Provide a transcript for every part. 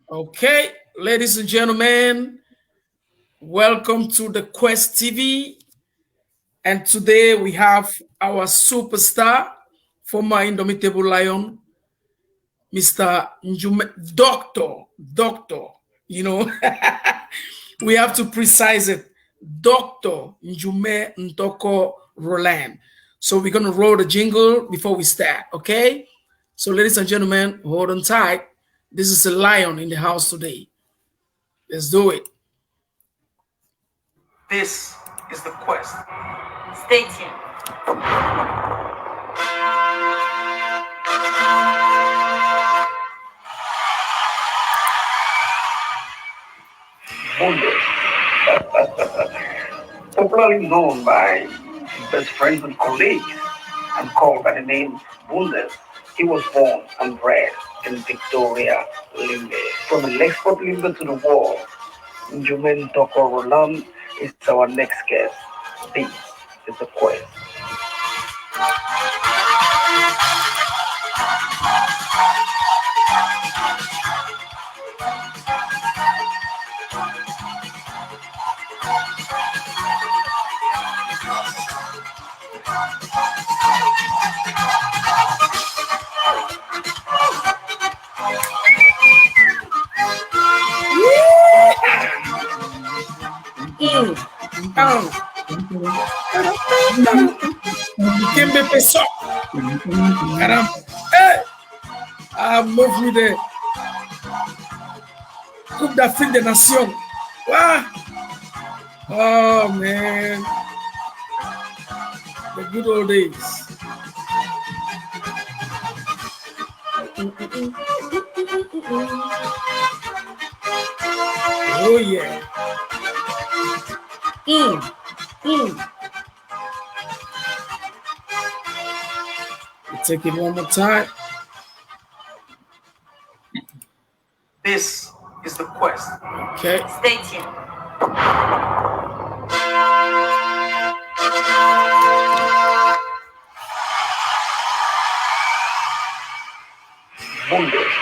Okay, ladies and gentlemen, welcome to the Quest TV. And today we have our superstar, former Indomitable Lion, Mr. Njume, Doctor. You know, we have to precise it. Dr. Njume Ntoko Roland. So we're going to roll the jingle before we start, okay? So, ladies and gentlemen, hold on tight. This is a lion in the house today. Let's do it. This is the quest. Stay tuned. Bundes, popularly known by best friends and colleagues, and called by the name Bundes. He was born and bred in Victoria, Limbe. From the Lexport Limbe to the world, Njumen Doko Roland is our next guest. This is the quest. Kimbe Peso. Caramba. Hey! Move me there. Coupe d'Afrique des Nations. Ah! Oh, man. The good old days. Oh, yeah. We take it one more time. This is the quest. Okay. Stay tuned. Bundes,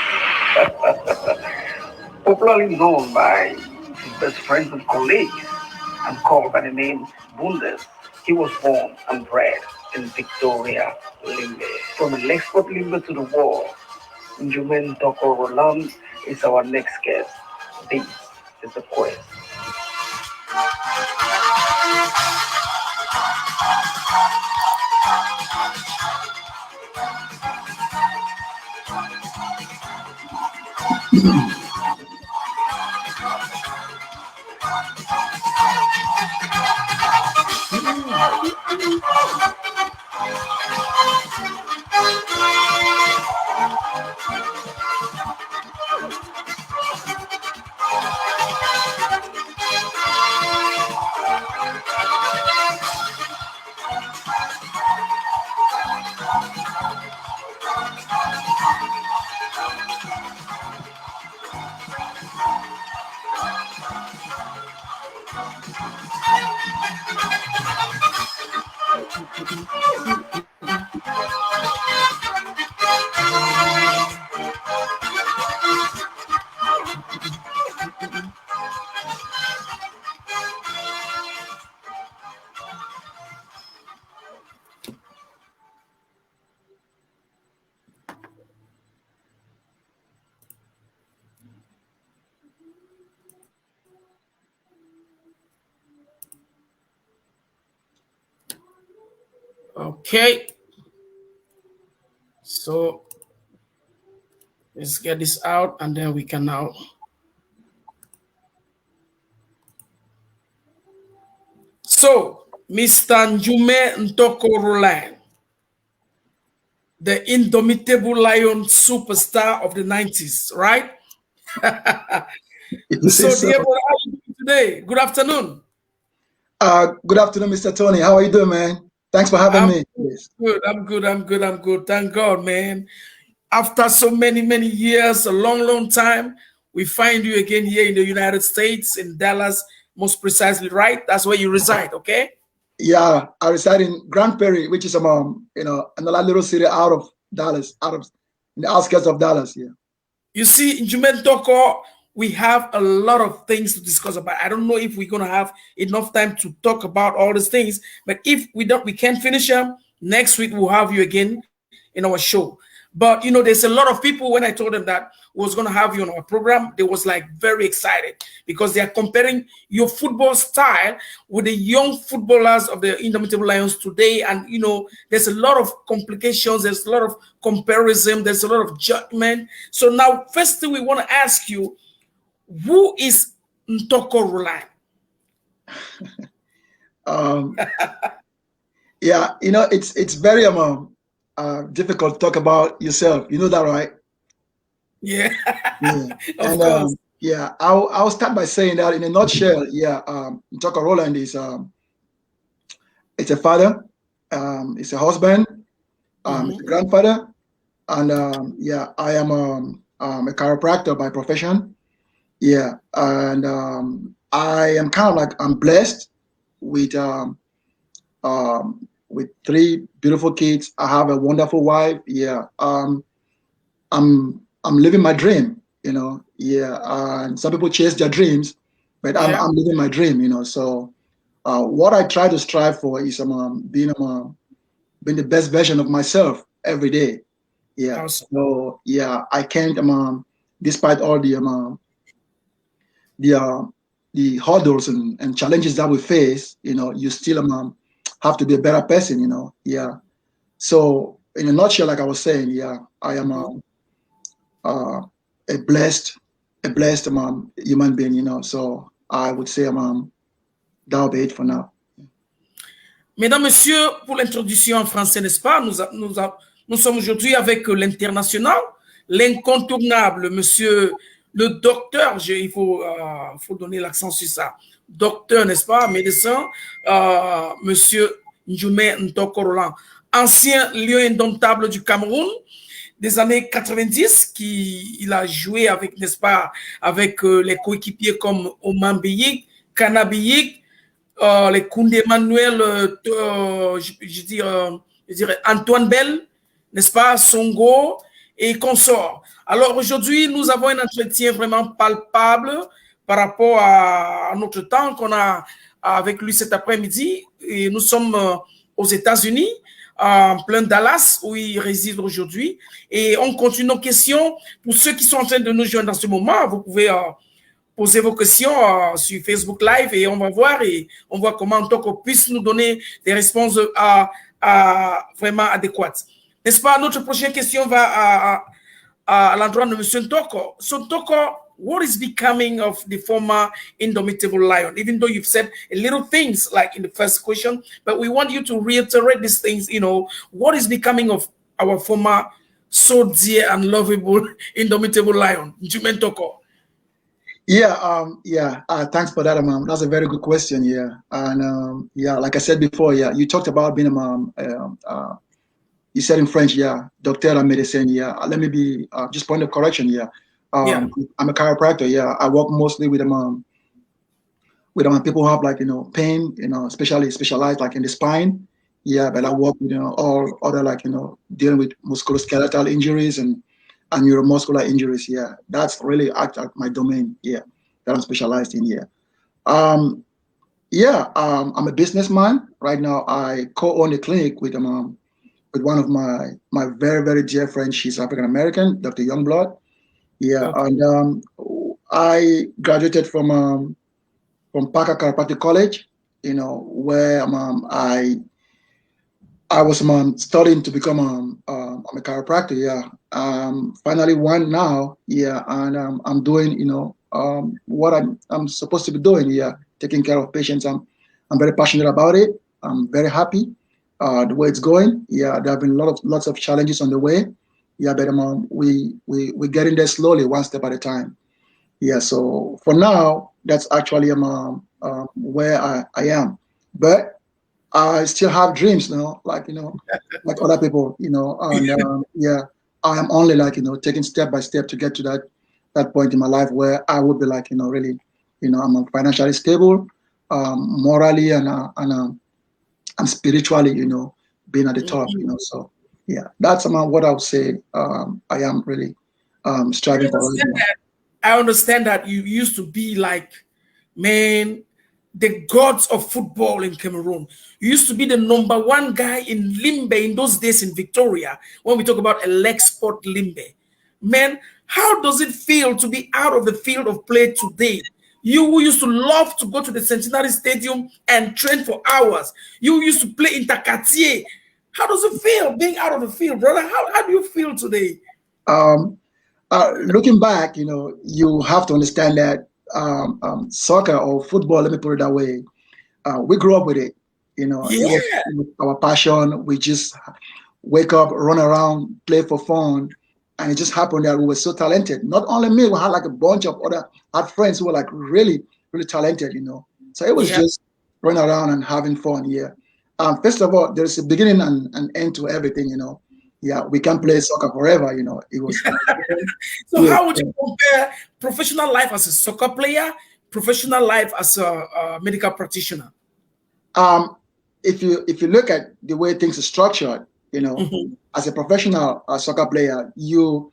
popularly known by best friends and colleagues, and called by the name Bundes. He was born and bred in Victoria, Limbe. From the Lexport Limbe to the world, Njumen Doko Roland is our next guest. This is the quest. Okay. So let's get this out and then we can now. So, Mr. Njume Ntoko Roland, the indomitable lion superstar of the 90s, right? So, dear brother, how are you doing today? Good afternoon. Good afternoon, Mr. Tony. How are you doing, man? Thanks for having me. Good. I'm good. Thank God, man. After so many years, a long time, we find you again here in the United States, in Dallas, most precisely, right? That's where you reside, okay? Yeah, I reside in Grand Prairie, which is another little city out of Dallas, out of in the outskirts of Dallas. Yeah. You see, Jumen Toko, we have a lot of things to discuss about. I don't know if we're gonna have enough time to talk about all these things, but if we don't, we can't finish them. Next week we'll have you again in our show. But there's a lot of people when I told them that we was gonna have you on our program, they was like very excited because they are comparing your football style with the young footballers of the Indomitable Lions today. And there's a lot of complications, there's a lot of comparison, there's a lot of judgment. So now, first thing we want to ask you, who is Ntoko Roland? Yeah, it's very difficult to talk about yourself. You know that, right? Yeah, Yeah. of And course. yeah, I'll start by saying that in a nutshell, yeah, Ntoko Roland is it's a father, it's a husband, it's a Mhm. grandfather, and yeah, I am a chiropractor by profession. Yeah, and I am kind of like I'm blessed with with three beautiful kids. I have a wonderful wife. Yeah, I'm living my dream. Yeah, and some people chase their dreams, but I'm Yeah, I'm living my dream. So what I try to strive for is being the best version of myself every day. Yeah. awesome. So yeah, I can't despite all the the hurdles and challenges that we face, you still have to be a better person, Yeah. So in a nutshell, like I was saying, yeah, I am uh, a blessed human being, So I would say that'll be it for now. Mesdames, Messieurs, pour l'introduction en français, n'est-ce pas? Nous sommes aujourd'hui avec l'international, l'incontournable, monsieur le docteur, il faut donner l'accent sur ça. Docteur, n'est-ce pas? Médecin, monsieur Njoume Ntoko Roland, ancien lion indomptable du Cameroun des années 90, il a joué avec, n'est-ce pas, avec les coéquipiers comme Oman Biyik, Kana Biyik, les Koundé Manuel, je dirais Antoine Bell, n'est-ce pas, Songo et consorts. Alors aujourd'hui, nous avons un entretien vraiment palpable par rapport à notre temps qu'on a avec lui cet après-midi. Et nous sommes aux États-Unis, en plein Dallas, où il réside aujourd'hui. Et on continue nos questions. Pour ceux qui sont en train de nous joindre dans ce moment, vous pouvez poser vos questions sur Facebook Live et on va voir et on voit comment Ntoko puisse nous donner des réponses vraiment adéquates. N'est-ce pas? Notre prochaine question va à l'endroit de M. Ntoko. So Ntoko, what is becoming of the former Indomitable Lion? Even though you've said a little things like in the first question, but we want you to reiterate these things, what is becoming of our former so dear and lovable Indomitable Lion, Njume Ntoko? Yeah, thanks for that, That's a very good question, yeah. And yeah, like I said before, yeah, you talked about being a mom. You said in French, yeah, docteur en médecine, yeah. Let me be just point of correction, yeah. Yeah. I'm a chiropractor, yeah. I work mostly with people who have like pain, especially specialized like in the spine, yeah. But I work with all other like dealing with musculoskeletal injuries and neuromuscular injuries. Yeah, that's really my domain. Yeah, that I'm specialized in. Yeah, I'm a businessman right now. I co-own a clinic with one of my very very dear friends. She's African American, Dr. Youngblood. Yeah, Okay. and I graduated from Parker Chiropractic College. Where I was studying to become I'm a chiropractor. Yeah, finally one now. Yeah, and I'm doing what I'm supposed to be doing. Yeah, taking care of patients. I'm very passionate about it. I'm very happy the way it's going. Yeah, there have been lots of challenges on the way. Yeah, but we're getting there slowly, one step at a time. Yeah, so for now, that's actually where I am. But I still have dreams, like like other people, and yeah, I am only like taking step by step to get to that point in my life where I would be like really, I'm financially stable, morally and spiritually, being at the top, So yeah, that's what I would say I am really striving for right now. I understand that you used to be like, man, the gods of football in Cameroon. You used to be the number one guy in Limbe in those days in Victoria. When we talk about Elexport Limbe, man, how does it feel to be out of the field of play today? You who used to love to go to the Centenary Stadium and train for hours. You used to play in Takatier. How does it feel being out of the field, brother? How do you feel today? Looking back, you have to understand that soccer or football, let me put it that way, we grew up with it. It was our passion. We just wake up, run around, play for fun. And it just happened that we were so talented. Not only me, we had like a bunch of other friends who were like really, really talented, So it was just running around and having fun, yeah. First of all, there's a beginning and end to everything, Yeah, we can play soccer forever, It was. So how would you compare professional life as a soccer player, professional life as a medical practitioner? If you look at the way things are structured, as a professional soccer player, you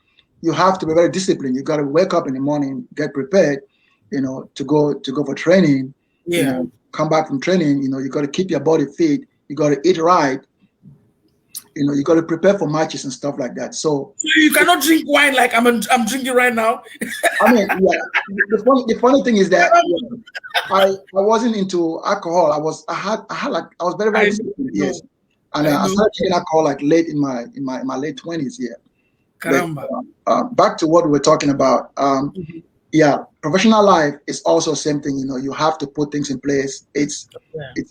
have to be very disciplined. You got to wake up in the morning, get prepared, to go for training. Yeah. Come back from training. You got to keep your body fit. You got to eat right. You got to prepare for matches and stuff like that. So you cannot drink wine like I'm drinking right now. I mean, yeah. The funny thing is that I wasn't into alcohol. I was very, very disciplined. Yes. And I started drinking alcohol like late in my late 20s. Yeah. Caramba. But, back to what we were talking about. Yeah, professional life is also the same thing. You have to put things in place. It's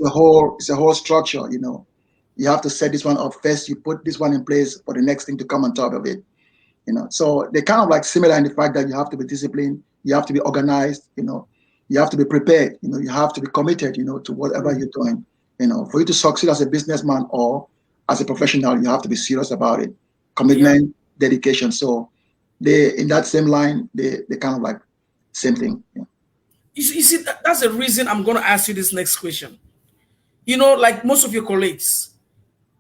a whole structure. You have to set this one up first. You put this one in place for the next thing to come on top of it. So they're kind of like similar in the fact that you have to be disciplined. You have to be organized. You have to be prepared. You have to be committed. To whatever you're doing. For you to succeed as a businessman or as a professional, you have to be serious about it. Commitment, dedication. So they, in that same line, they kind of like same thing. Yeah. You see, that's the reason I'm going to ask you this next question. Like most of your colleagues,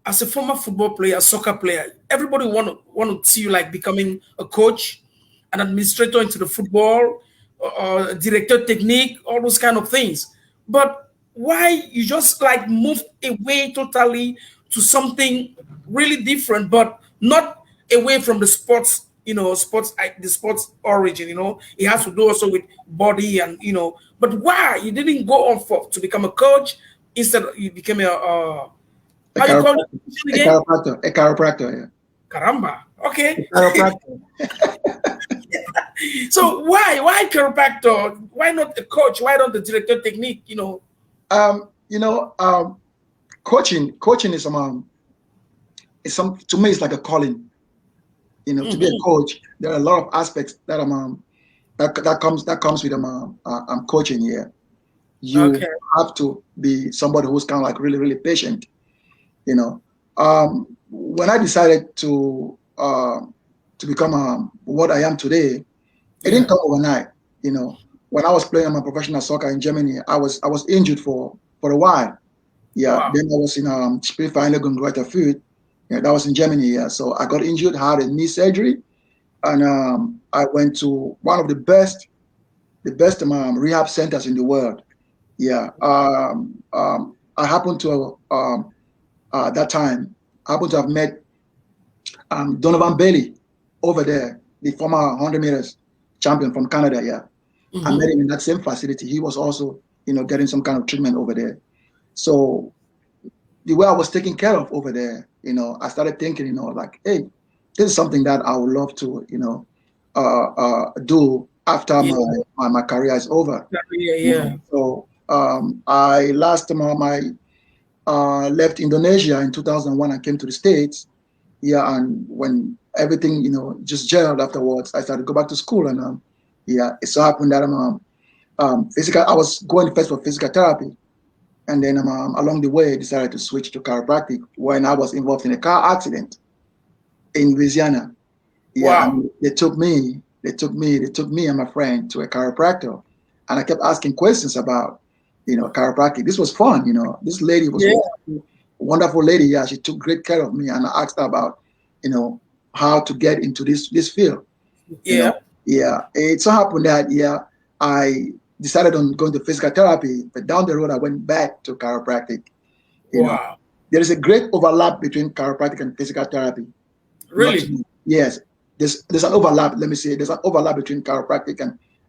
as a former football player, a soccer player, everybody want to see you like becoming a coach, an administrator into the football, director technique, all those kind of things. But why you just like moved away totally to something really different, but not away from the sports, the sports origin, it has to do also with body and, but why you didn't go on to become a coach instead you became a chiropractor, yeah. Caramba. Okay. Chiropractor. So why chiropractor? Why not the coach? Why not the director technique? Coaching is to me it's like a calling. To be a coach, there are a lot of aspects that that comes with coaching here. You have to be somebody who's kind of like really, really patient. When I decided to become what I am today, it didn't come overnight. When I was playing my professional soccer in Germany, I was injured for a while. Yeah. Wow. Then I was in Spielvereinigung Greuther Fürth. Yeah, that was in Germany. Yeah. So I got injured, had a knee surgery, and I went to one of the best rehab centers in the world. Yeah. I happened to that time have met Donovan Bailey over there, the former 100 meters champion from Canada. Yeah. I met him in that same facility. He was also, getting some kind of treatment over there. So the way I was taken care of over there, I started thinking, like, hey, this is something that I would love to, do after my career is over. Yeah. So I left Indonesia in 2001 and came to the States. Yeah, and when everything, just gelled afterwards, I started to go back to school, and it so happened that I was going first for physical therapy, and then along the way I decided to switch to chiropractic when I was involved in a car accident in Louisiana. Yeah, wow. They took me and my friend to a chiropractor, and I kept asking questions about chiropractic. This was fun, This lady was a wonderful lady. Yeah, she took great care of me, and I asked her about how to get into this field. You Yeah. know, yeah. It so happened that I decided on going to physical therapy, but down the road I went back to chiropractic. You know, Wow. there is a great overlap between chiropractic and physical therapy. Not to Really? me. Yes, there's an overlap. Let me say there's an overlap between chiropractic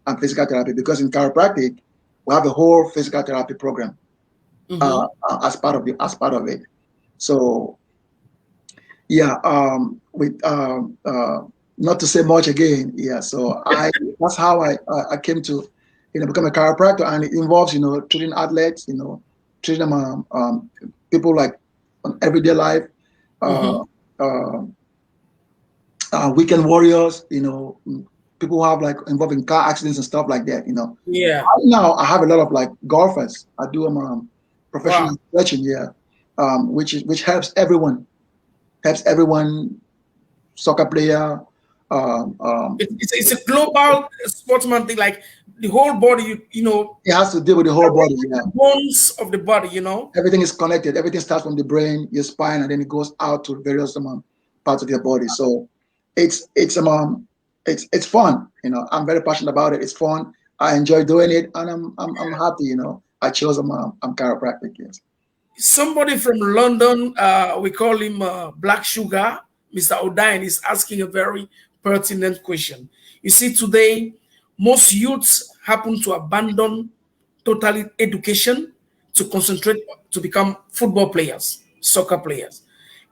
and physical therapy, because in chiropractic we have a whole physical therapy program as part of it. So yeah, with not to say much again. Yeah, so that's how I came to become a chiropractor, and it involves treating athletes, treating them people like on everyday life. Uh, uh, Weekend warriors, people who have like involved in car accidents and stuff like that. Yeah. Right now I have a lot of like golfers. I do professional Wow. stretching, yeah, which helps everyone, soccer player. It's a global sportsman thing. Like the whole body, It has to deal with the whole body. Yeah, the bones of the body. everything is connected. Everything starts from the brain, your spine, and then it goes out to various parts of your body. So it's fun. I'm very passionate about it. It's fun. I enjoy doing it, and I'm happy. I chose I'm chiropractic. Yes. Somebody from London, we call him Black Sugar, Mr. O'Dine, is asking a very pertinent question. You see, today, most youths happen to abandon totally education to concentrate to become football players, soccer players.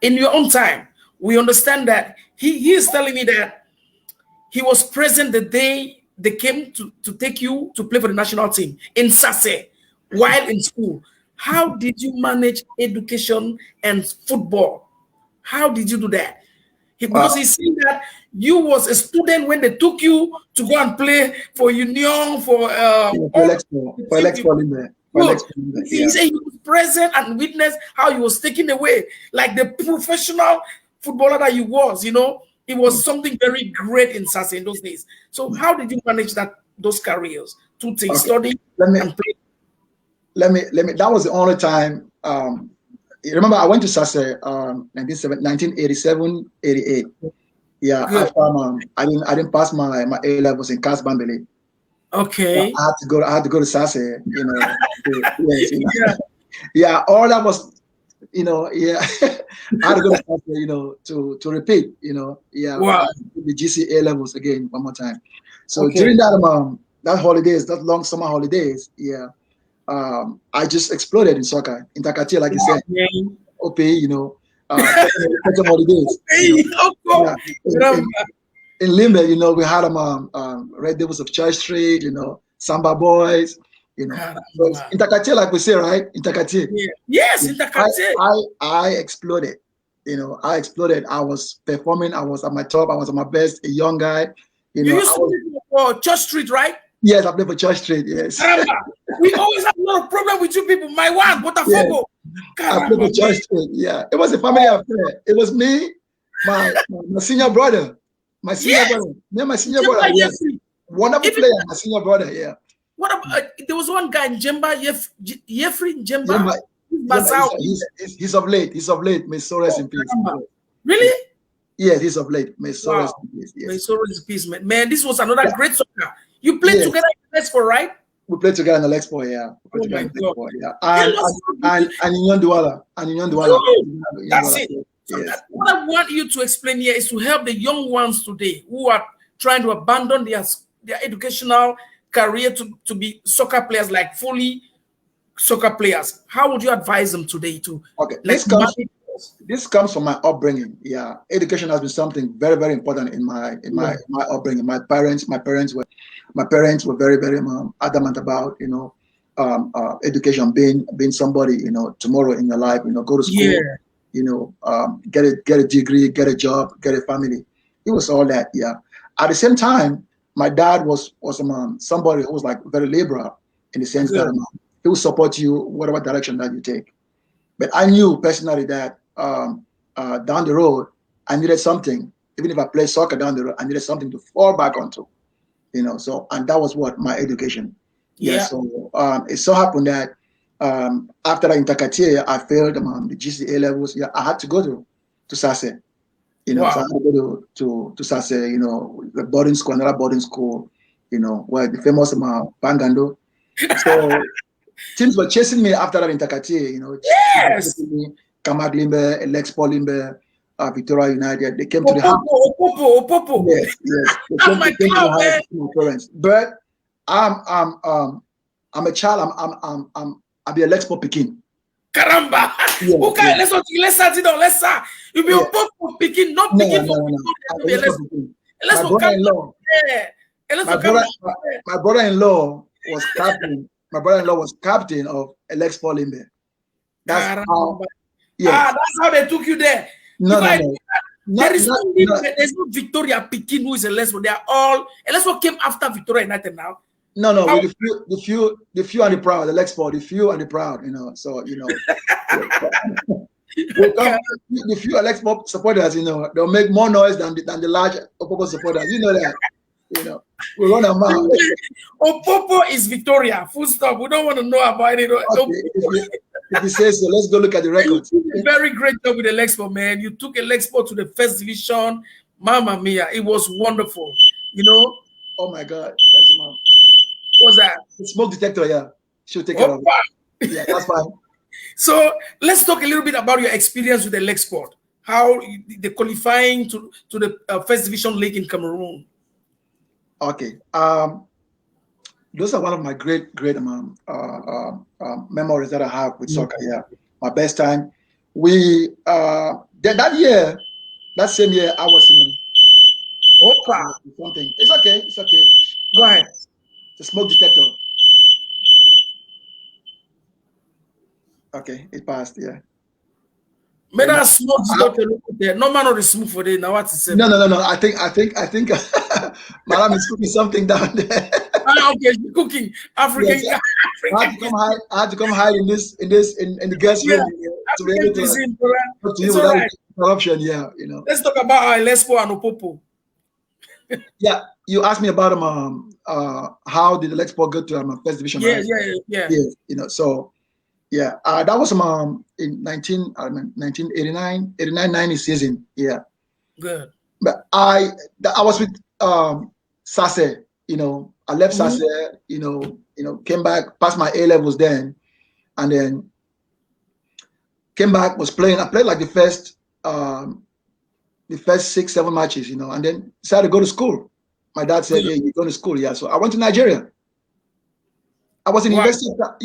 In your own time, we understand that he is telling me that he was present the day they came to take you to play for the national team in Sase while in school. How did you manage education and football? How did you do that? Uh, Because he's saying that you was a student when they took you to go and play for Union, for for all Lexpo, the for teams. Lexpo Limbe, for Good. Lexpo Limbe, He yeah. said he was present and witnessed how he was taken away, like the professional footballer that he was. It was something very great in Sase in those days. So how did you manage those careers? Two things: Okay. study Let me and play. let me let me. That was the only time. You remember, I went to Sase 1987, 88. Yeah, Good. after I didn't pass my A levels in Cas Bambele. Okay. I had to go to Sase. Yes, Yeah. yeah. All that was, yeah. I had to go to Sase, to repeat. Yeah, Wow. the GCA levels again one more time. So Okay. during that holidays, that long summer holidays, yeah. I just exploded in soccer, in Takati, like you said, Okay. OP, second holidays. Hey, Yeah, caramba. in Limbe, we had Red Devils of Church Street, Samba Boys, So it's Caramba. in Takati, like we say, right? In Takati. Yeah. Yes, Yeah. in Takate. I exploded. I exploded. I was performing. I was at my top. I was at my best. A young guy. You I used to was. play for Church Street, right? Yes, I played for Church Street. Yes. Caramba. We always have a lot of problem with you people. My one, Yeah. Botafogo. I played for Caramba, Church man. Street. Yeah. It was a family affair. It was me, my senior brother. My senior Yes. brother. Me and my senior Jemba brother. Yeah. Yefri. Wonderful Even player. My senior brother. Yeah. what about there was one guy in Jemba Yefri Jemba. Jemba, Basao. he's of late. He's of late. May so rest Oh, in peace. caramba. Really? Yes, he's of late. May so rest Wow. in peace. May Yes. so rest in peace, man. Man, this was another Yeah. great soccer. You played Yes. together in Expo, right? We played together in the Lexpo, yeah. We played Oh together my in the God. Lexpo, yeah. Tell us And Union Douala. And Union Douala. Good. That's it. So Yes. what I want you to explain here is to help the young ones today who are trying to abandon their educational career to be soccer players, like fully soccer players. How would you advise them today to Okay. like This comes from my upbringing. Yeah. Education has been something very, very important in my upbringing. My parents were very, very adamant about, education, being somebody, tomorrow in your life, go to school, Yeah. get a degree, get a job, get a family. It was all that, yeah. At the same time, my dad was somebody who was like very liberal in the sense that Good. he will support you whatever direction that you take. But I knew personally that down the road, I needed something. Even if I played soccer down the road, I needed something to fall back onto, So, and that was what my education. Yeah. Yeah. So it so happened that after I in Takatiya, I failed the GCA levels. Yeah, I had to go to Sase. You know, so I Wow. had to go to Sase, you know, the boarding school, another boarding school, you know, where the famous Pangando. So teams were chasing me after that in Takati, you know, Yes. chasing me, Kamag Limbe, Lexport Limbe, Victoria United. They came to the house. Opopo. Yes, yes. That's my They came to the clown, house man. to see my parents. But I'm a child. I'm be a Lexport Pekin. Caramba. Yeah, Okay, yeah, let's start it down. Let's start. You be yeah. Opopo picking, not No, picking for no, no. I'm a Victoria. Lexport Pekin. Let's My go come brother-in-law. there. Let's My go come brother, there. my brother-in-law was captain. My brother-in-law was captain of Alex Limbe. That's how. Caramba. Yes. That's how they took you there. No, Because no. there is there's no Victoria Pekin who is a lesbo. They are all lesbo came after Victoria United now. No. How- With the few and the proud, the Lexport, the few and the proud. You know. So you know. The few Alex Pop supporters, you know, they'll make more noise than the large Opopo supporters. You know that. You know, we run a mile. Opopo is Victoria. Full stop. We don't want to know about it. Okay, if you say so, let's go look at the records. You did a very great job with the Lexport, man. You took a Lexport to the first division. Mamma mia, it was wonderful. You know, Oh my God, that's what was that? the smoke detector. Yeah, she'll take care of it. Yeah, that's fine. So let's talk a little bit about your experience with the Lexport. How the qualifying to the first division league in Cameroon. Okay. Those are one of my great memories that I have with soccer. Yeah, my best time. We that same year, I was in Opa. something. It's okay. It's okay. Go ahead. The smoke detector. Okay, it passed. Yeah. May that smoke there. No man or smoke for it. Now what is it? No. I think Madam is cooking something down there. Okay, she's cooking African. Yes, I had to come hide in the guest room to be able to talk to you without interruption. Yeah, you know. Let's talk about our Lespo and Opopo. Yeah, you asked me about how did the Lexport go to first division? Yeah. You know, so yeah, that was in 1989, 90 season. Yeah, good. But I was with Sase. You know, I left Sase. You know, came back, passed my A levels then, and then came back. Was playing. I played like the first 6-7 matches. You know, and then decided to go to school. My dad said, "Hey, you're going to school." Yeah, so I went to Nigeria. I was in University. I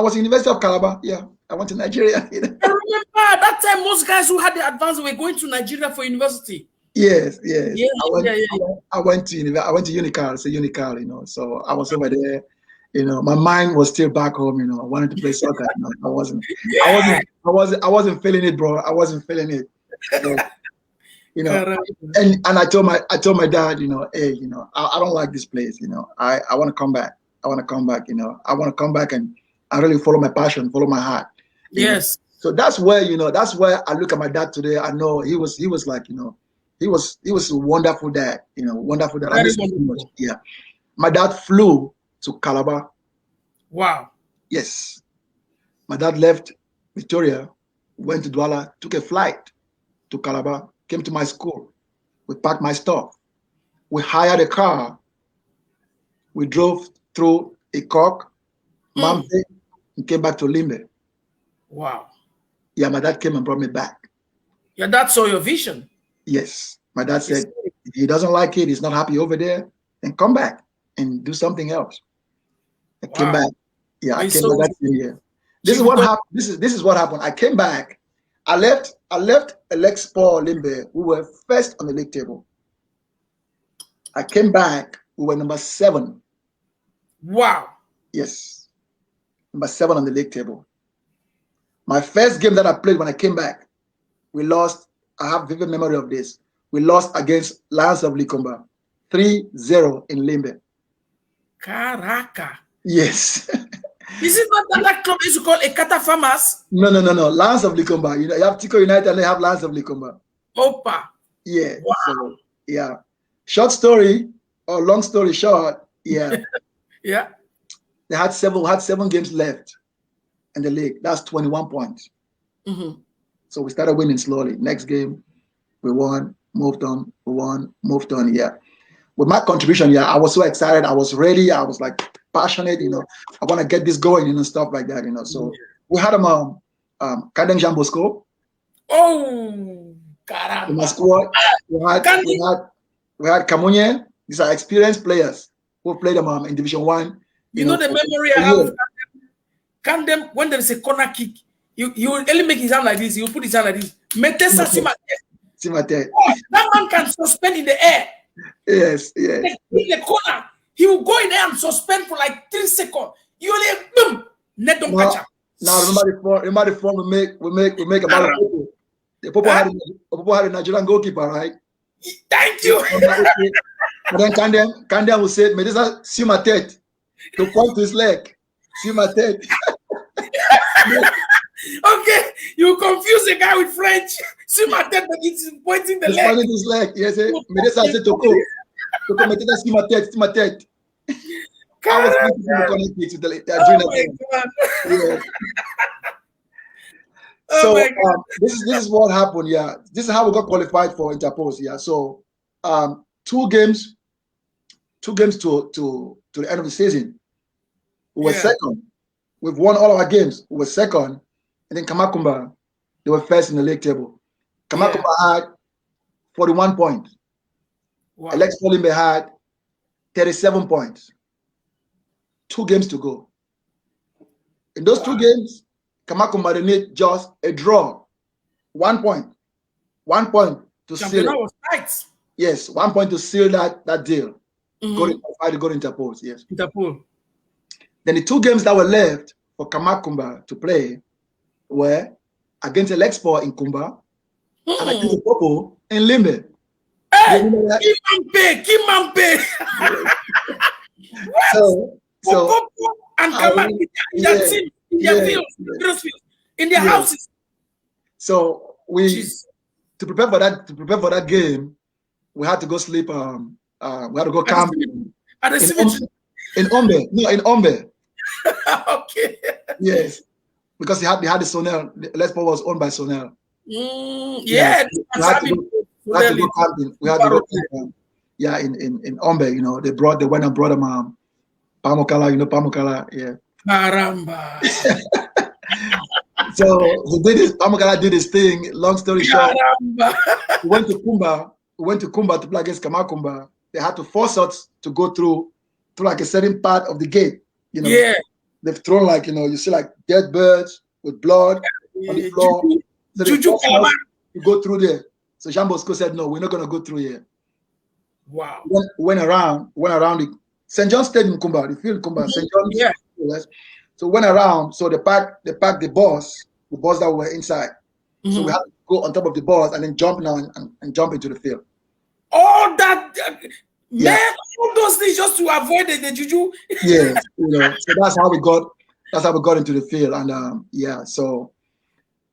was in University of Calabar. Yeah, I went to Nigeria. You know? I remember that time most guys who had the advance were going to Nigeria for university. Yes. I went to Unical, so Unical, you know. So I was over there. You know, my mind was still back home. You know, I wanted to play soccer. You know, I wasn't feeling it, bro. I wasn't feeling it. So, you know, and I told my dad, you know, hey, you know, I don't like this place. You know, I want to come back. I want to come back, you know. I want to come back and I really follow my passion, follow my heart. Yes. Know? So that's where I look at my dad today. I know he was like, you know, he was a wonderful dad, you know, wonderful dad. Very wonderful. Yeah. My dad flew to Calabar. Wow. Yes. My dad left Victoria, went to Douala, took a flight to Calabar, came to my school. We packed my stuff. We hired a car. We drove through Ikok, Mambe, and came back to Limbe. Wow. Yeah, my dad came and brought me back. Your dad saw your vision. Yes. My dad said, if he doesn't like it, he's not happy over there, then come back and do something else. I came back. Yeah, I came back that year. This is what happened. This is what happened. I came back. I left Lexport Limbe. We were first on the league table. I came back. We were number 7. Wow. Yes. Number 7 on the league table. My first game that I played when I came back, we lost. I have vivid memory of this. We lost against Lions of Likomba, 3-0 in Limbe. Caraca. Yes. Is it not that club is called Ekata Farmers? No. Lions of Likomba. You know, you have Tico United and they have Lions of Likomba. Opa. Yeah. Wow. So, yeah. Short story or long story short, yeah. Yeah. They had 7 games left in the league. That's 21 points. So we started winning slowly. Next game, we won, moved on, we won, moved on. Yeah. With my contribution, yeah, I was so excited. I was ready. I was like passionate, I want to get this going, stuff like that, So we had Kandeng Jean Bosco. Oh, in my squad. We had Kamunye. These are experienced players who played in Division 1. You know the memory I have. Kandem, when there is a corner kick, you only make his hand like this. You put his hand like this. Metesa Simate. Oh, that man can suspend in the air. Yes. In the corner, he will go in there and suspend for like 3 seconds. You only boom, net don't catch up. Now remember the form we make about the Popo had a Nigerian goalkeeper, right? Thank you. And then Kandem will say, Metesa Simate, to point to his leg. Simate. Okay, you confuse the guy with French. Simate, but it's pointing the leg. Pointing his leg. Yes, Metesa said Toko Metesa Simate. I was going to connect to the So this is what happened. Yeah, this is how we got qualified for Interpose. Yeah, so 2 games to the end of the season. We were second. We've won all our games. We were second, and then Kamakumba, they were first in the league table. Kamakumba had 41 points. Wow. Alex Polimbe had 37 points. 2 games to go. In those 2 games, Kamakumba they need just a draw. 1 point. 1 point to seal it. Was tight. Yes, 1 point to seal that deal. Go to Interpose. Yes. Interpol. Then the 2 games that were left for Kamakumba to play were against Elexport in Kumba and against the Popo in Limbe. Hey, Kimampe. So Popo and Kama in their houses. So to prepare for that game, we had to go sleep. We had to go camp in Ombe. No, in Ombe. Okay. Yes, because they had the Sonel. Lespo was owned by Sonel. Yeah. We had to go camping. We had to go camping. Yeah, in Ombe, they went and brought them Pamukala, Pamukala. Yeah. Caramba. So Pamukala did his thing. Long story short, we went to Kumba to play against Kamakumba. They had to force us to go through like a certain part of the gate. Yeah. They've thrown you see like dead birds with blood on the floor. So they forced us to go through there. So Jean Bosco said, no, we're not going to go through here. Wow. Went around the St. John stayed in Kumba, the field Kumba, St. John. Yeah. So went around, so they packed the bus that were inside. So we had to go on top of the bus and then jump now and jump into the field. All that, man, all those things just to avoid the juju. Yeah, so that's how we got into the field. And so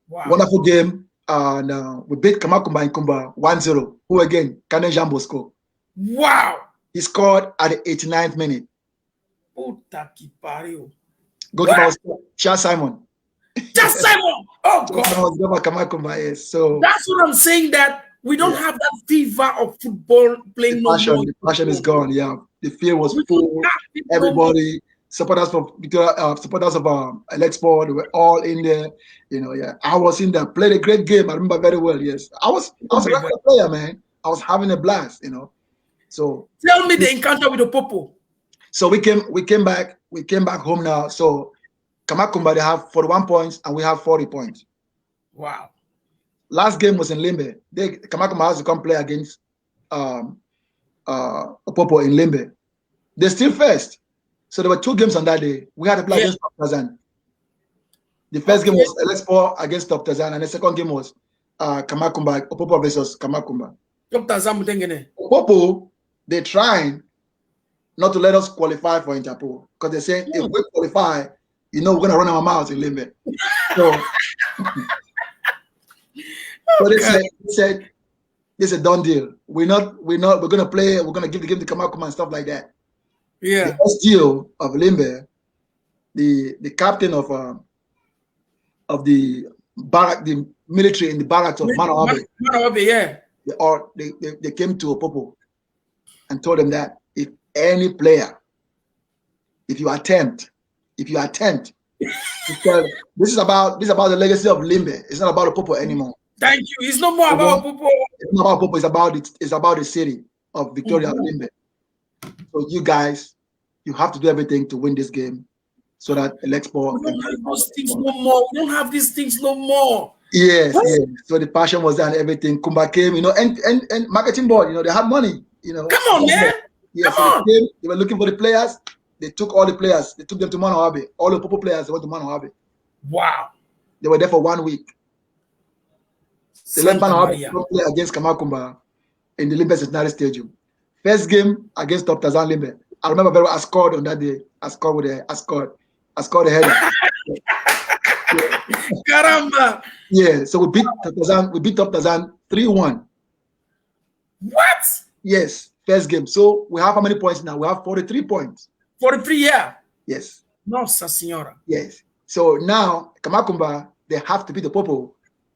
wonderful game. And we beat Kamakumba in Kumba 1-0. Who again? Kandeng Jean Bosco. Wow. He scored at the 89th minute. Puta que pariu. Goalkeeper was Charles Simon. Just Simon. Oh God. Kamakumba, yes. So that's what I'm saying, that we don't have that fever of football playing. The passion is gone. Yeah, the field was full. Everybody, supporters of Elexport, they were all in there. Yeah, I was in there. Played a great game. I remember very well. Yes, I was a regular player, man. I was having a blast. So tell me the encounter with the Popo. So we came back home now. So Kamakumba, they have 41 points and we have 40 points. Wow. Last game was in Limbe. Kamakumba has to come play against Popo in Limbe. They're still first. So there were 2 games on that day. We had to play against Top Tazan. The first game was Elexport against Top Tazan, and the second game was Kamakumba, Popo versus Kamakumba. Top Tazan Popo, they're trying not to let us qualify for Interpol, because they're saying if we qualify, we're going to run our mouths in Limbe. So, they said this is a done deal. We're going to play. We're going to give the game to Kamakuma and stuff like that. Yeah. The SGO of Limbe, the captain of the barrack, the military in the barracks of Manawabe. Manawabe, yeah. they came to Opopo and told them that if any player, if you attempt, because this is about the legacy of Limbe. It's not about Opopo anymore. Thank you. It's no more about Opopo. It's not about Opopo. It's about the city of Victoria Limbe. So you guys, you have to do everything to win this game, so that Elexpo. We don't have those things no more. We don't have these things no more. Yes, yes. So the passion was there and everything. Kumba came, and marketing board, they had money, Come on, man. Yeah, so they came, they were looking for the players. They took all the players. They took them to Manoabe. All the Popo players, they went to Manoabe. Wow. They were there for 1 week. They let Manoabe play against Kamakumba in the Limbe Centenary Stadium. First game against Top Tazan Limbe. I remember very well, I scored on that day. I scored a header. Caramba. Yeah, so we beat Top Tazan 3-1. What? Yes, first game. So we have how many points now? We have 43 points. 43, yeah. Yes. Nossa Senhora. Yes. So now Kamakumba, they have to beat the Popo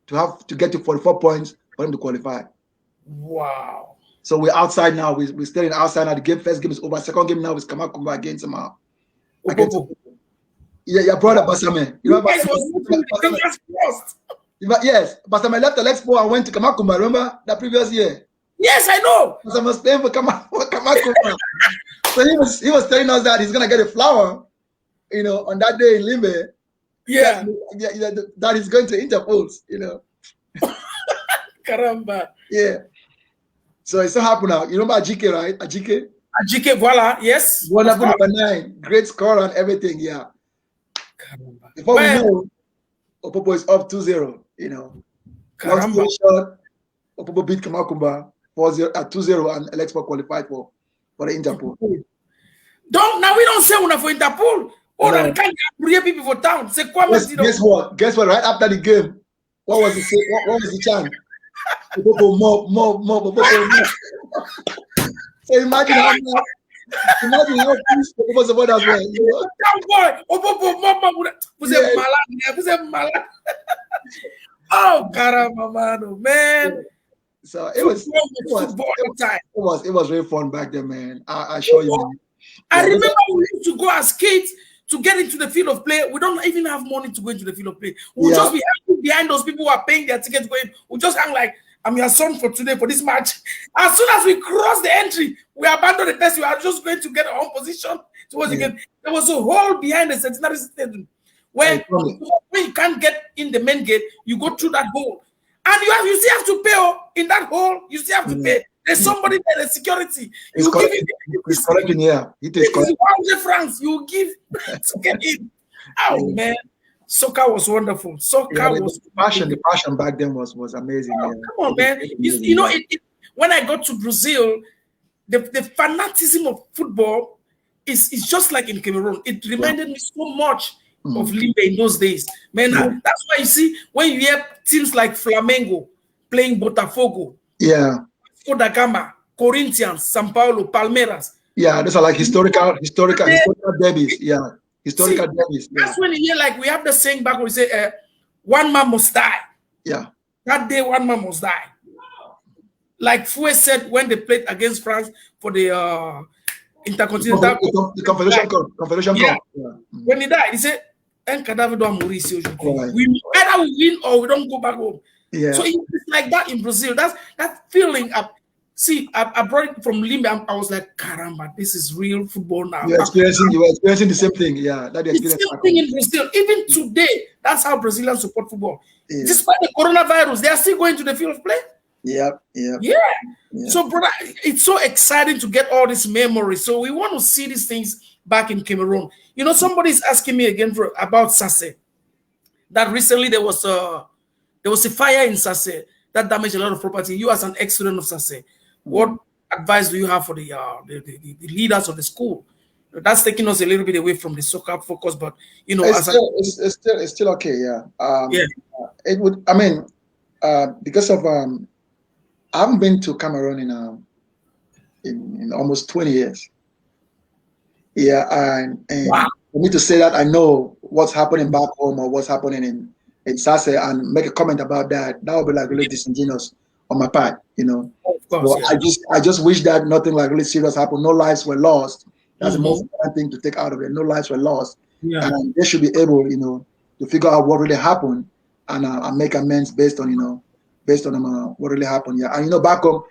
to get to 44 points for them to qualify. Wow. So we're outside now. We're staying outside now. The first game is over. Second game now is Kamakumba against Popo. Yeah, brother Basame. Yes, Basame left Elexpo and went to Kamakumba. Remember that previous year? Yes, I know. Basame was playing for Kamakumba. So he was telling us that he's gonna get a flower, on that day in Limbe. Yeah. That he's going to Interpols, Caramba. Yeah. So it's so happy now. You remember Ajike, right? Ajike, voila, yes. Wonderful number 9. Great score and everything, yeah. Caramba. Before we know, Opopo is up 2-0, Caramba. Long story short, Opopo beat Kamakumba 2-0 and Elexpo qualified for the Interpol. Now we don't say una for Interpol. Or no. Can't bring people for town. Say guess what? Right after the game, what was the chant? More. So imagine how peace the supporters were. Oh, caramba, man. So it was really fun back then, man. I assure you. I remember we used to go as kids to get into the field of play. We don't even have money to go into the field of play. We'll just be hanging behind those people who are paying their tickets going. We'll just hang like, I'm your son for today for this match. As soon as we cross the entry, we abandon the test. We are just going to get our own position towards the game. There was a hole behind the Centenary Stadium where when you can't get in the main gate, you go through that hole. And you still have to pay in that hole. You still have to pay. There's somebody there, the security. He's collecting, yeah. It is 100 francs you give to get in. Oh, man. Soccer was wonderful. The passion back then was amazing. Oh, come on, man. When I got to Brazil, the fanaticism of football is just like in Cameroon. It reminded me so much of Limbe in those days. Man, that's why you see, when you hear teams like Flamengo playing Botafogo, da Gama, Corinthians, São Paulo, Palmeiras. Yeah, those are like historical derbies. Yeah, historical derbies. That's when you hear, like, we have the saying back where we say, one man must die. Yeah. That day, one man must die. Like Fouet said when they played against France for the Intercontinental the Confederation Cup. Yeah. When he died, he said, "En cadaver doit mourir ici aujourd'hui. We either we win or we don't go back home." Yeah. So it's like that in Brazil. That's that feeling. I brought it from Limbe. I was like, caramba, this is real football now. You were experiencing the same thing. Yeah, that it's the same thing in Brazil. Even today, that's how Brazilians support football. Yeah. Despite the coronavirus, they are still going to the field of play. Yeah. So, brother, it's so exciting to get all these memories. So we want to see these things back in Cameroon. Somebody's asking me again about Sase. That recently there was a fire in Sase that damaged a lot of property. You as an ex-student of Sase, what advice do you have for the leaders of the school? That's taking us a little bit away from the soccer focus, but it's still okay. Yeah. It would. I mean, because of I haven't been to Cameroon in almost 20 years. Yeah, and wow. For me to say that I know what's happening back home or what's happening in Sase and make a comment about that would be like really disingenuous on my part, you know. Of course, So yeah. I just wish that nothing like really serious happened. No lives were lost. That's the most Mhm. important thing to take out of it. No lives were lost, Yeah. and they should be able, you know, to figure out what really happened and make amends based on, you know, based on what really happened. Yeah, and you know, back home,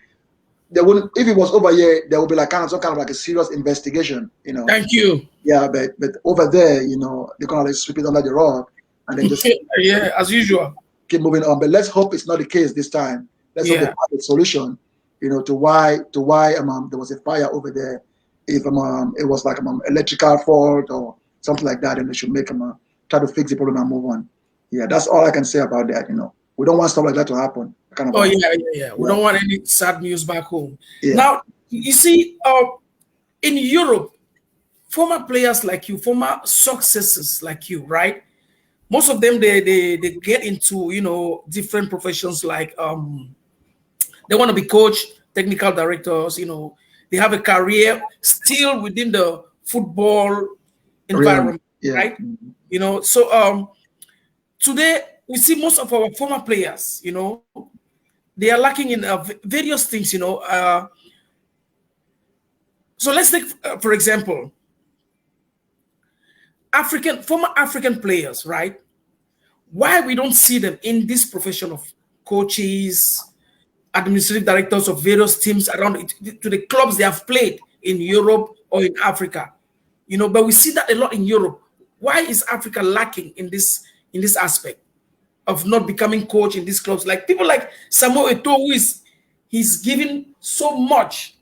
they wouldn't. If it was over here, there would be like kind of some kind of like a serious investigation, you know. Thank you. Yeah, but over there, you know, they're gonna like sweep it under the rug and then just Yeah, as usual. keep moving on. But let's hope it's not the case this time. Let's hope they Yeah. find a solution, you know, to why there was a fire over there. If it was like electrical fault or something like that, and they should make try to fix the problem and move on. Yeah, that's all I can say about that. You know, we don't want stuff like that to happen. Kind of Oh yeah. We yeah. don't want any sad news back home. Yeah. Now you see, in Europe, former players like you, former successes like you, right? Most of them they get into, you know, different professions like they want to be coach, technical directors, you know, they have a career still within the football environment, Yeah. right? You know, so today we see most of our former players, you know, they are lacking in various things, you know. So let's take, for example, former African players, right? Why we don't see them in this profession of coaches, administrative directors of various teams around to the clubs they have played in Europe or in Africa, you know, but we see that a lot in Europe. Why is Africa lacking in this aspect of not becoming coach in these clubs? Like people like Samuel Eto'o, he's given so much,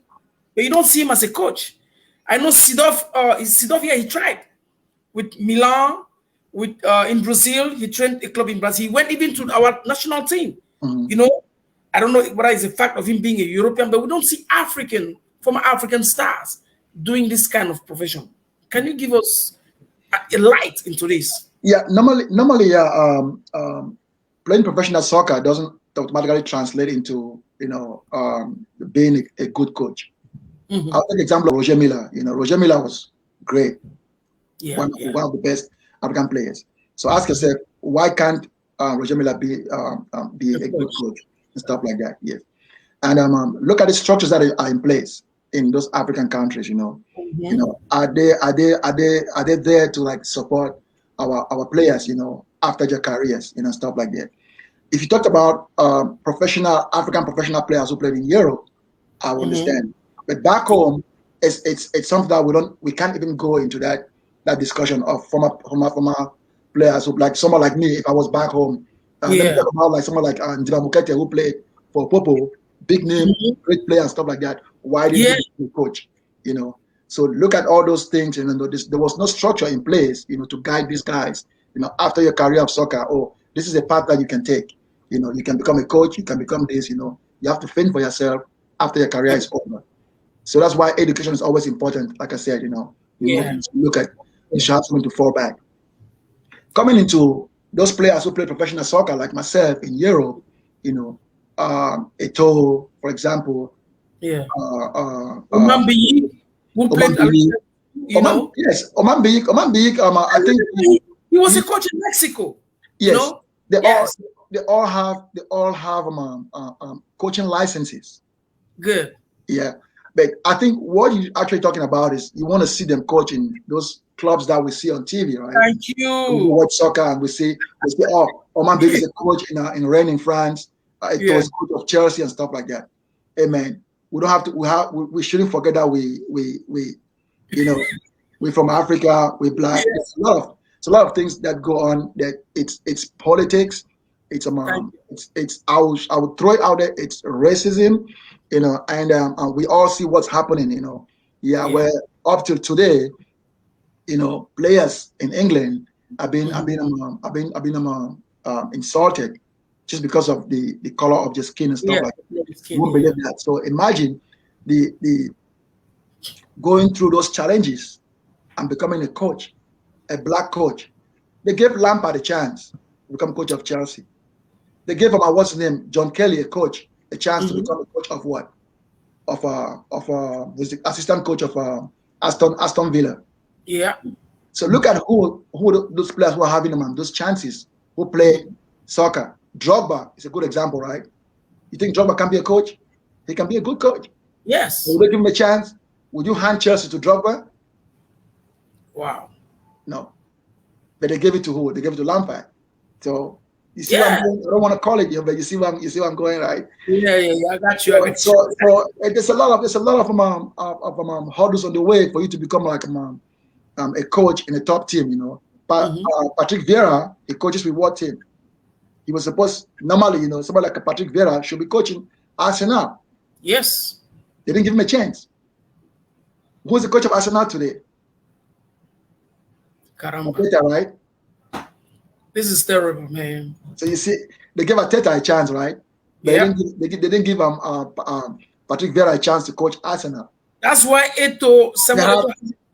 but you don't see him as a coach. I know Sidorf here, he tried with Milan, with in Brazil, he trained a club in Brazil. He went even to our national team. You know, I don't know whether it's a fact of him being a European, but we don't see former African stars doing this kind of profession. Can you give us a light into this? Yeah, normally, yeah, playing professional soccer doesn't automatically translate into, you know, being a good coach. I'll take the example of Roger Milla. You know, Roger Milla was great, one of the best African players. So ask yourself, why can't Roger Milla be a good coach and stuff like that? Yes, and look at the structures that are in place in those African countries. You know, are they there to like support our players? You know, after their careers, you know, stuff like that. If you talked about African professional players who played in Europe, I would understand. But back home, it's something that we can't even go into that discussion of former players who, like someone like me, if I was back home. Let me talk about like someone like Ndiba Mukete, who played for Popo, big name, great player and stuff like that. Why didn't he be a coach? You know, so look at all those things. You know, there was no structure in place, you know, to guide these guys. You know, after your career of soccer, this is a path that you can take. You know, you can become a coach, you can become this. You know, you have to fend for yourself after your career is over. So that's why education is always important. Like I said, you know, you should have something to fall back. Coming into those players who play professional soccer, like myself in Europe, you know, Eto'o, for example. Yeah. Oman Biyik, who played, you know? Yes, Oman Biyik. I think he was a coach in Mexico. Yes, you know? They all have coaching licenses. Good. Yeah. But I think what you're actually talking about is you want to see them coaching those clubs that we see on TV, right? Thank you. We watch soccer and we see Oman Biyik is a coach in Rennes in France. It was coach of Chelsea and stuff like that. Amen. We don't have to. We shouldn't forget that we you know, we're from Africa. We're black. It's a lot of things that go on. That it's politics. It's I would throw it out there. It's racism, you know, and we all see what's happening, you know. Where up till today, you know, players in England have been insulted just because of the color of their skin and stuff like that. You won't believe that. So imagine the going through those challenges and becoming a coach, a black coach. They gave Lampard a chance to become coach of Chelsea. They gave him what's his name, John Kelly, a chance to become a coach of what? Of was the assistant coach of Aston Villa. Yeah. So look at who those players who are having those chances, who play soccer. Drogba is a good example, right? You think Drogba can be a coach? He can be a good coach. Yes. Would they give him a chance? Would you hand Chelsea to Drogba? Wow. No. But they gave it to who? They gave it to Lampard. So you see Yeah. what I'm going? I don't want to call it, but you see what I'm going, right? Yeah. I got you. I got So, you. so there's a lot of hurdles on the way for you to become like a coach in a top team. You know, but Patrick Vieira, he coaches with what team? He was supposed normally, you know, somebody like a Patrick Vieira should be coaching Arsenal. Yes. They didn't give him a chance. Who's the coach of Arsenal today? Caramba. Arteta, right? This is terrible, man. So you see, they gave Arteta a chance, right? But Yeah. they didn't give Patrick Vieira a chance to coach Arsenal. That's why Eto'o,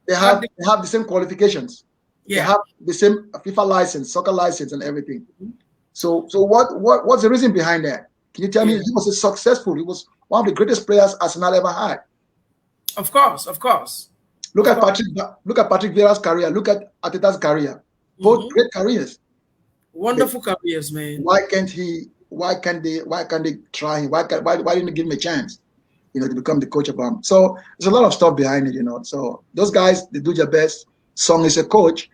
They have the same qualifications. Yeah. They have the same FIFA license, soccer license, and everything. So what's the reason behind that? Can you tell me? He was successful. He was one of the greatest players Arsenal ever had. Of course. Look at Patrick Vieira's career. Look at Arteta's career. Both great careers. Wonderful careers, man. Why can't they try him? Why didn't they give him a chance? You know, to become the coach of them. So there's a lot of stuff behind it, you know. So those guys, they do their best. Song is a coach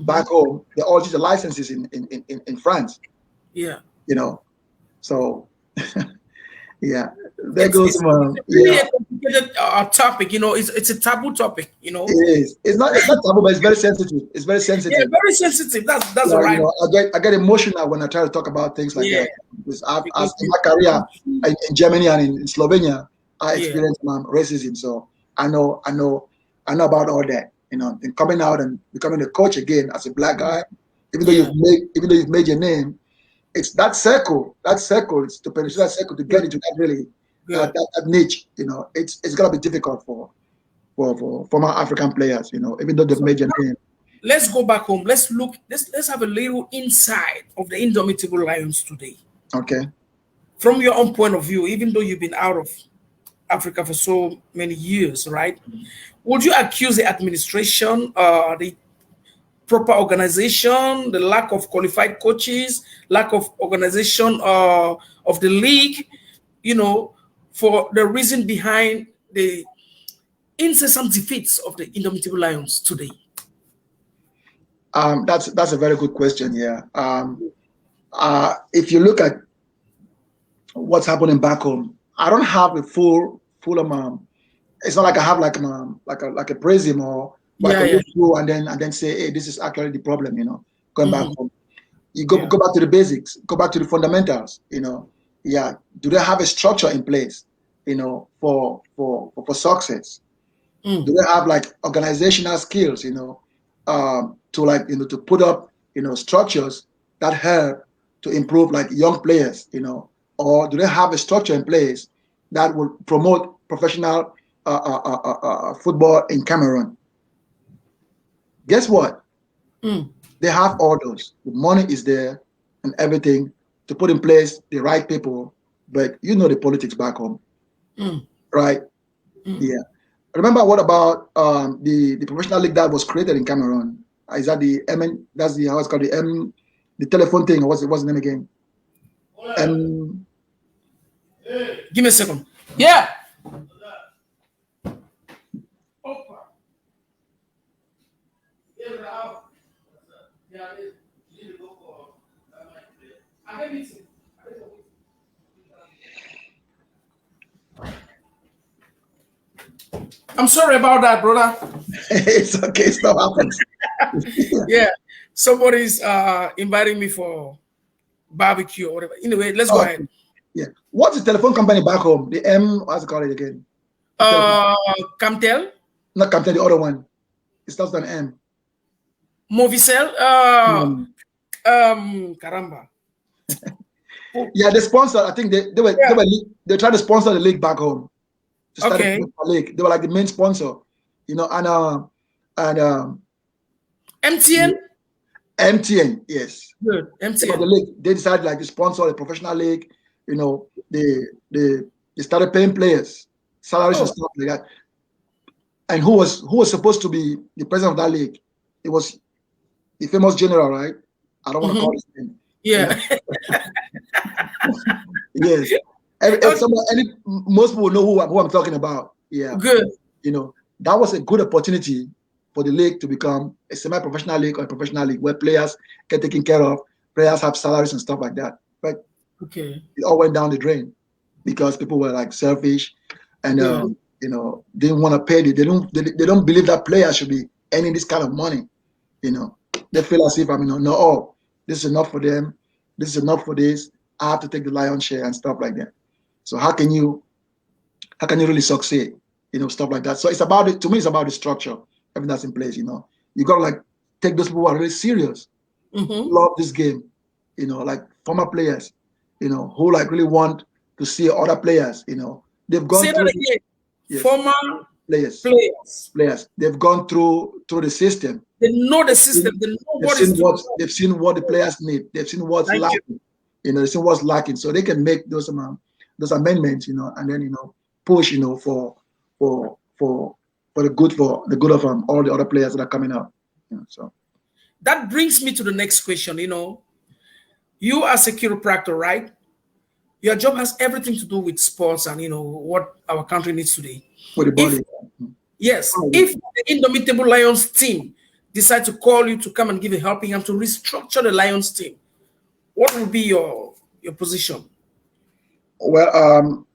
back home. They all use the licenses in France. Yeah. You know. So yeah. There goes really a complicated topic, you know. It's a taboo topic, you know. It is. It's not taboo, but it's very sensitive. It's very sensitive. Yeah, very sensitive. That's all right. You know, I get emotional when I try to talk about things like that. Because as in my career in Germany and in Slovenia, I experienced racism. So I know about all that. You know, and coming out and becoming a coach again as a black guy, even though you've made your name, it's that circle. It's to penetrate that circle to get into that really that niche. You know, it's gonna be difficult for former African players. You know, even though they've made your name. Let's go back home. Let's have a little insight of the Indomitable Lions today. Okay. From your own point of view, even though you've been out of Africa for so many years, right? Would you accuse the administration, the proper organization, the lack of qualified coaches, lack of organization of the league, you know, for the reason behind the incessant defeats of the Indomitable Lions today? That's a very good question. Yeah. If you look at what's happening back home, I don't have a full it's not like I have like a praise him or look through and then say, hey, this is actually the problem, you know, going back home. You go back to the basics, go back to the fundamentals, you know. Yeah. Do they have a structure in place, you know, for success? Do they have like organizational skills, you know, to like, you know, to put up, you know, structures that help to improve like young players, you know, or do they have a structure in place that will promote professional football in Cameroon? Guess what? They have all those. The money is there and everything to put in place the right people, but you know the politics back home, right? Yeah. Remember what about the professional league that was created in Cameroon? Is that the that's the how it's called the telephone thing, or what's the name again? Give me a second. Yeah. I'm sorry about that, brother. It's okay. Stuff happens. Yeah. Somebody's inviting me for barbecue or whatever. Anyway, let's go ahead. Yeah. What's the telephone company back home? The what's it called again? Camtel? Not Camtel, the other one. It starts with an M. Movicel? Caramba. Yeah, the sponsor, I think they tried to sponsor the league back home. To start the league. They were like the main sponsor, you know, and MTN? MTN, yes. Good. MTN. The league, they decided like to sponsor a professional league, you know, they started paying players, salaries and stuff like that. And who was supposed to be the president of that league? It was the famous general, right? I don't want to call his name. Yeah. Yes. Most people know who I'm talking about. Yeah. Good. You know, that was a good opportunity for the league to become a semi-professional league or a professional league where players get taken care of, players have salaries and stuff like that. But okay, it all went down the drain because people were like selfish and you know, didn't want to pay. They don't believe that players should be earning this kind of money. You know, they feel as if no, oh, this is enough for them. This is enough for this. I have to take the lion's share and stuff like that. So how can you really succeed? You know, stuff like that. So it's about it. To me, it's about the structure, everything that's in place. You know, you gotta like take those people who are really serious, love this game. You know, like former players. You know, who like really want to see other players. You know, they've gone say through. that again. Yes. Former players. They've gone through the system. They know the system. They've seen what the players need. They've seen what's lacking. You know, they've seen what's lacking, so they can make those amendments. You know, and then push. You know, for the good of all the other players that are coming up. You know, so that brings me to the next question. You know, you as a chiropractor, right? Your job has everything to do with sports and what our country needs today. For the body. If the Indomitable Lions team decide to call you to come and give a helping hand to restructure the Lions team, what will be your position? Well,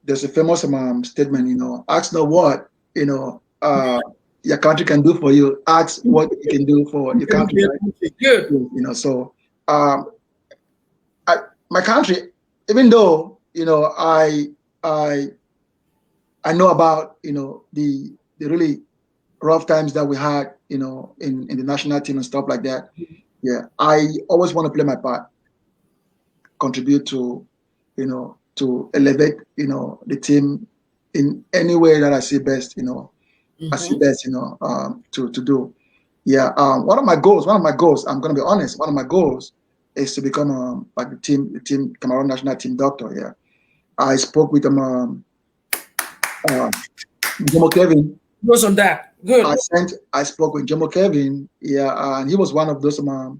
there's a famous statement, ask not what your country can do for you, ask what you can do for your country. Right? Good. So my country, even though I know about the really rough times that we had in the national team and stuff like that. Yeah, I always want to play my part, contribute to to elevate the team in any way that I see best. I see best to do. Yeah, one of my goals, I'm gonna be honest, one of my goals is to become like the team Cameroon national team doctor. Yeah, I spoke with Jomo Kevin. Goes on that. Good. I spoke with Jomo Kevin. Yeah, and he was one of those FIFA.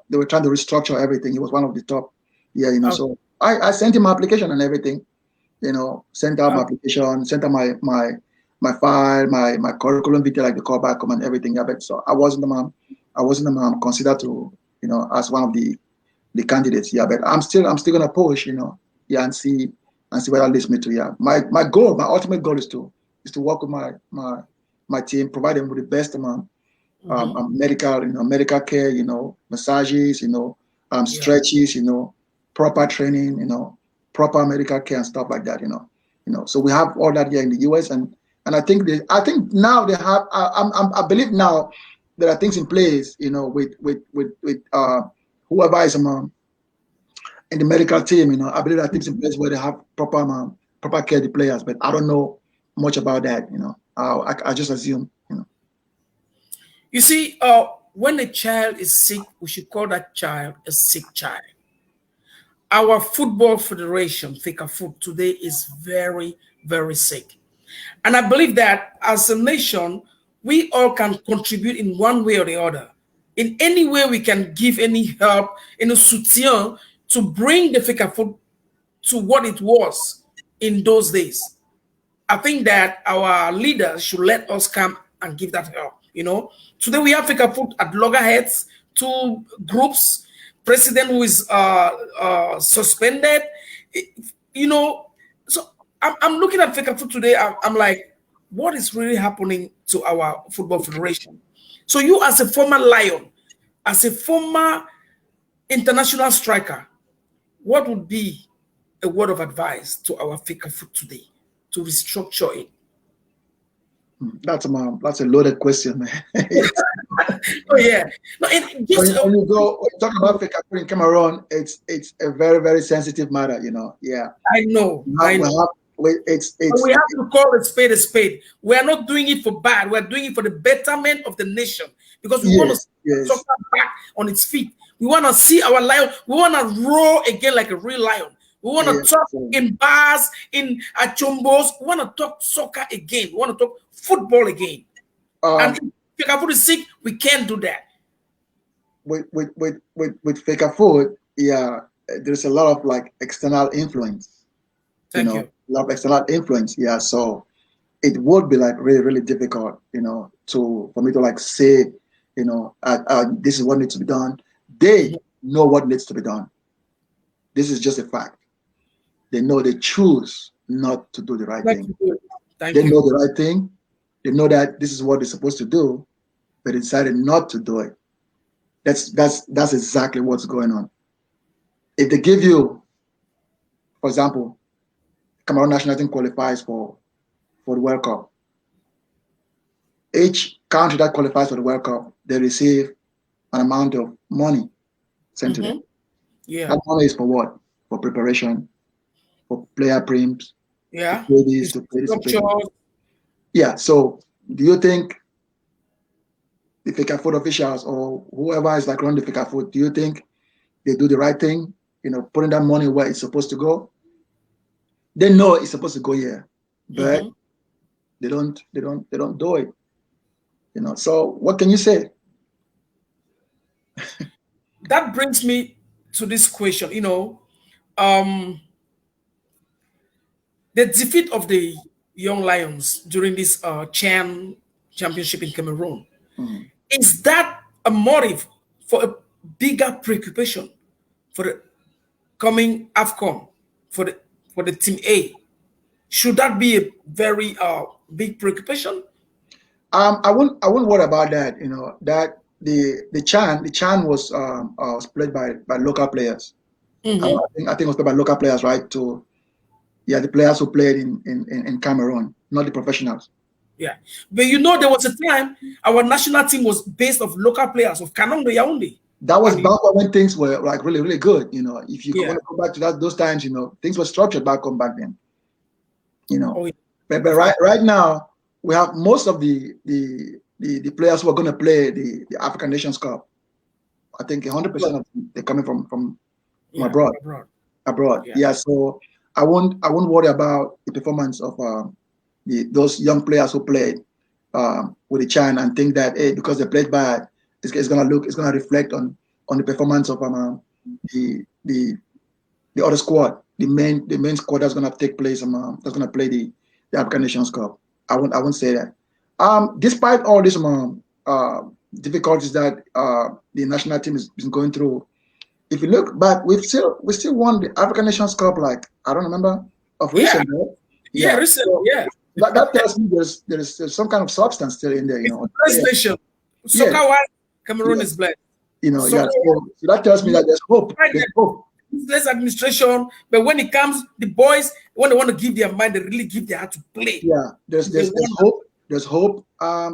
They were trying to restructure everything. He was one of the top. Yeah, So I sent him my application and everything. Sent out my application, sent out my file, my curriculum vitae, like the call back and everything. Yeah, but so I wasn't considered to as one of the candidates. Yeah, but I'm still gonna push. Yeah, and see where that leads me to. Yeah, my ultimate goal is to work with my team, provide them with the best medical care, massages, stretches, proper training, proper medical care and stuff like that, So we have all that here in the US, and I think now they have. I believe now there are things in place, with whoever is in the medical team, I believe there are things in place where they have proper care of the players, but I don't know much about that, I just assume, You see, when a child is sick, we should call that child a sick child. Our football federation, FECAFOOT, today is very, very sick. And I believe that as a nation, we all can contribute in one way or the other. In any way we can give any help, any soutien to bring the FECAFOOT to what it was in those days. I think that our leaders should let us come and give that help. Today we have FECAFOOT at loggerheads, 2 groups, president who is suspended. So I'm looking at FECAFOOT today. I'm like, what is really happening to our football federation? So you, as a former Lion, as a former international striker, what would be a word of advice to our FECAFOOT today to restructure it? That's a loaded question, man. Oh yeah. No, when you talk about FECAFOOT in Cameroon, it's a very, very sensitive matter, Yeah. I know. We have to call a spade a spade. We are not doing it for bad. We are doing it for the betterment of the nation, because we want to see soccer back on its feet. We want to see our Lion. We want to roar again like a real lion. We want to talk in bars, in achombos. We want to talk soccer again. We want to talk football again. And if FECAFOOT is sick, we can't do that. With FECAFOOT, yeah, there's a lot of like external influence. Thank A you. lot of external influence. Yeah, so it would be like really, really difficult, for me to like say, this is what needs to be done. They know what needs to be done. This is just a fact. They know they choose not to do the right thing. Thank They you. know the right thing. They know that this is what they're supposed to do, but they decided not to do it. That's exactly what's going on. If they give you, for example, Cameroon national team qualifies for the World Cup. Each country that qualifies for the World Cup, they receive an amount of money sent to them. Yeah. That money is for what? For preparation, for player prims, Yeah. to play this, to play this, to play this. Yeah. So, do you think the FECAFOOT officials or whoever is like running the FECAFOOT, do you think they do the right thing? Putting that money where it's supposed to go. They know it's supposed to go here, but they don't do it. So what can you say? That brings me to this question. The defeat of the Young Lions during this CHAN championship in Cameroon, is that a motive for a bigger preoccupation for the coming AFCON for the Team A? Should that be a very big preoccupation? I wouldn't worry about that. That the CHAN was played by local players. I think it was played by local players, right? The players who played in Cameroon, not the professionals. Yeah, but there was a time our national team was based of local players of Kanong de Yaoundé. That was back when things were like really, really good. If you want to go back to those times, things were structured back then. But right now we have most of the players who are going to play the African Nations Cup. I think 100% of them, they're coming from abroad. Yeah. So I won't worry about the performance of those young players who played with the CHAN and think that because they played bad, it's gonna reflect on the performance of the other squad, the main squad that's gonna take place that's gonna play the African Nations Cup. I won't say that. Despite all these difficulties that the national team is going through, if you look back, we still won the African Nations Cup. Like I don't remember of recent. Yeah, recent. So yeah. That tells me there's some kind of substance still in there. Blessed nation. Soccer-wise, Cameroon is blessed. So that tells me that there's hope. There's hope. Less administration, but when it comes, the boys, when they want to give their mind, they really give their heart to play. Yeah, there's hope. There's hope.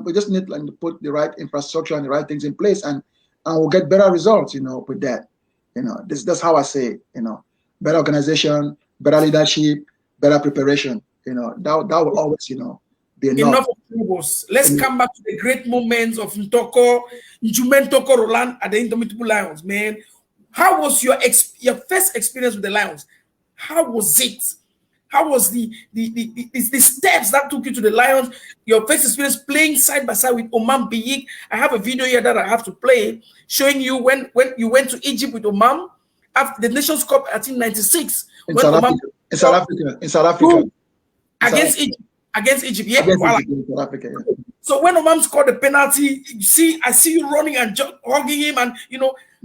We just need to put the right infrastructure and the right things in place, and we'll get better results. With that. That's how I say it. Better organization, better leadership, better preparation. That will always be enough. Enough of troubles. Let's come back to the great moments of Ntoko Roland at the Indomitable Lions, man. How was your first experience with the Lions? How was it? How was the steps that took you to the Lions? Your first experience playing side by side with Oman Biyik. I have a video here that I have to play showing you when you went to Egypt with Oman after the Nations Cup, I think 96. In South Africa. Against Egypt. Against Egypt, South Africa, yeah. So when Oman scored the penalty, I see you running and hugging him, and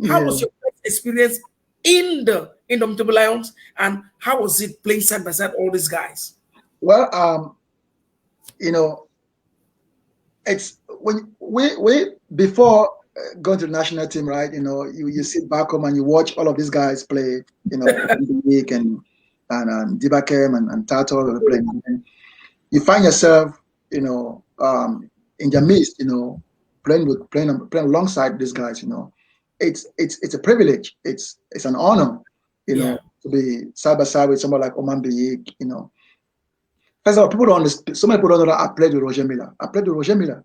how was your first experience in the Indomitable Lions, and how was it playing side by side all these guys? Well, it's when we before going to the national team, right? You sit back home and you watch all of these guys play. Week and Dibakem and Tato playing. You find yourself, in your midst, playing alongside these guys. It's a privilege. It's an honor, to be side by side with someone like Oman Biyik. First of all, people don't understand. So many people don't know that I played with Roger Miller.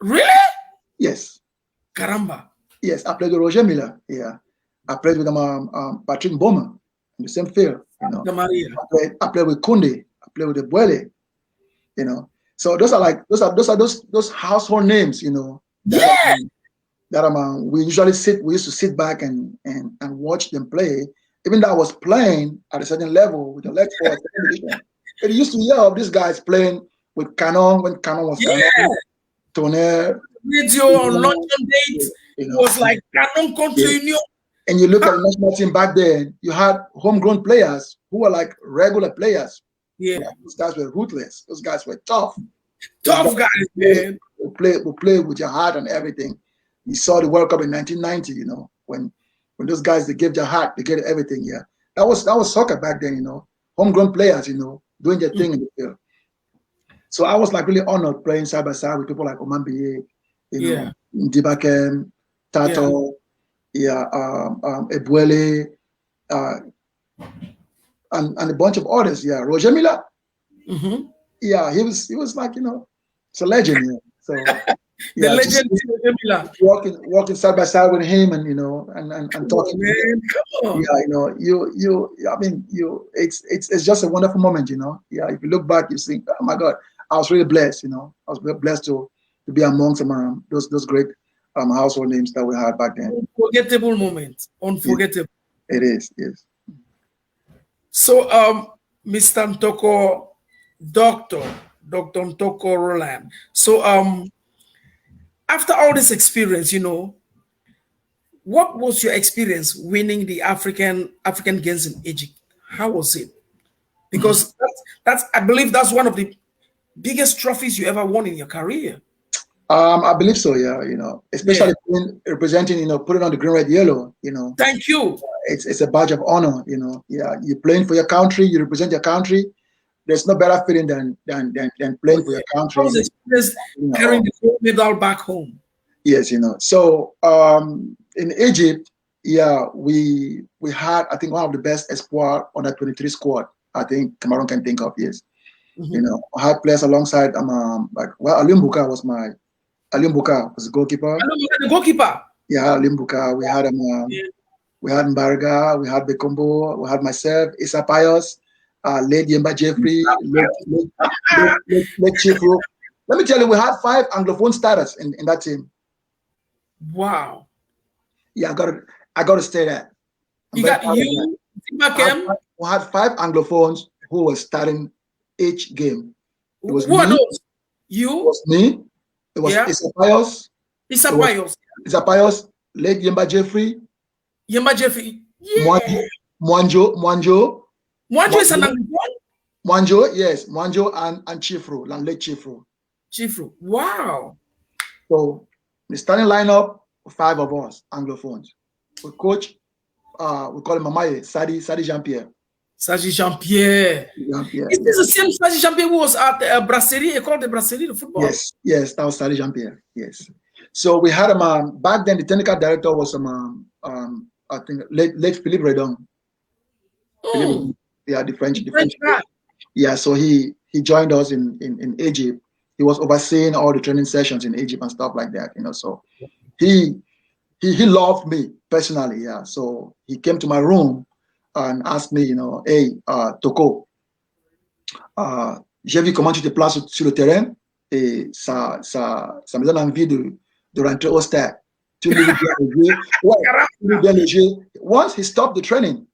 Really? Yes. Caramba. Yes, I played with Roger Miller. Yeah, I played with Patrick Boma in the same field. I played with Kunde. I played with the Buele. So those are those household names. Yeah. that we used to sit back and watch them play. Even though I was playing at a certain level with the leg forward division, it used to hear of these guys playing with Canon when Canon was Canon, Tonnerre. Radio on London date was like Canon Country Union. And you look at the national team back then, you had homegrown players who were like regular players. Yeah. Those guys were ruthless. Those guys were tough. Tough guys, man. Will play with your heart and everything. You saw the World Cup in 1990, when those guys, they gave their heart, they gave everything. Yeah, that was soccer back then. Homegrown players, doing their thing in the field. So I was like really honored playing side by side with people like Oman Biye, Ndibakem, Tato, Ebuele, and a bunch of others. Yeah, Roger Miller. Yeah, he was like, it's a legend. Yeah. So the legend Roger Miller. Walking side by side with him, and and talking. Man, come on. Yeah, I mean, it's just a wonderful moment. Yeah, if you look back, you think, oh my God, I was really blessed. I was very blessed to be amongst those great household names that we had back then. Unforgettable moment. Unforgettable. It is, yes. So, Mr. Ntoko, Dr. Ntoko Roland. So, after all this experience, what was your experience winning the African Games in Egypt? How was it? Because that's I believe that's one of the biggest trophies you ever won in your career. I believe so, yeah. Especially representing, putting on the green, red, yellow. Thank you. It's a badge of honor. Yeah, you're playing for your country. You represent your country. There's no better feeling than playing for your country. How was the experience carrying the gold medal back home? Yes, So in Egypt, yeah, we had, I think, one of the best espoir on that 23 squad. I think Cameroon can think of. Yes, I had players alongside Alium Buka was the goalkeeper. The goalkeeper. Yeah, Alium Buka. We had we had Mbarga, we had Bekombo, we had myself, Issa Pius, Lady Yemba Jeffrey, Late Chifru. Let me tell you, we had 5 Anglophone starters in that team. Wow. Yeah, I got to stay there. You got you, Zimbabwe. We had 5 Anglophones who were starting each game. It was Who are me. those? You? It was me. It was Issa Pius. Issa Pius. Issa Pius, Late Yemba Jeffrey. Yemba Jeffrey. Yeah. Mwanjo is an Anglophone? Mwanjo, yes. Mwanjo and Chifru, Late Chifru. Chifru. Wow. So the starting lineup, 5 of us, Anglophones. We coach, we call him Mamaye, Sadi Jean-Pierre. Sadi Jean-Pierre. Is this the same Sadi Jean-Pierre who was at Brasserie, called the Brasserie, the football? Yes, that was Sadi Jean-Pierre, yes. So we had him, back then the technical director was, I think, late Philippe Redon. Yeah, the French guy. Yeah, so he joined us in Egypt. He was overseeing all the training sessions in Egypt and stuff like that, So he loved me personally, yeah. So he came to my room and asked me, hey, Toko, j'ai vu comment tu te places sur le terrain et ça me donne envie de rentrer au stade. Tu lis bien le jeu. Once he stopped the training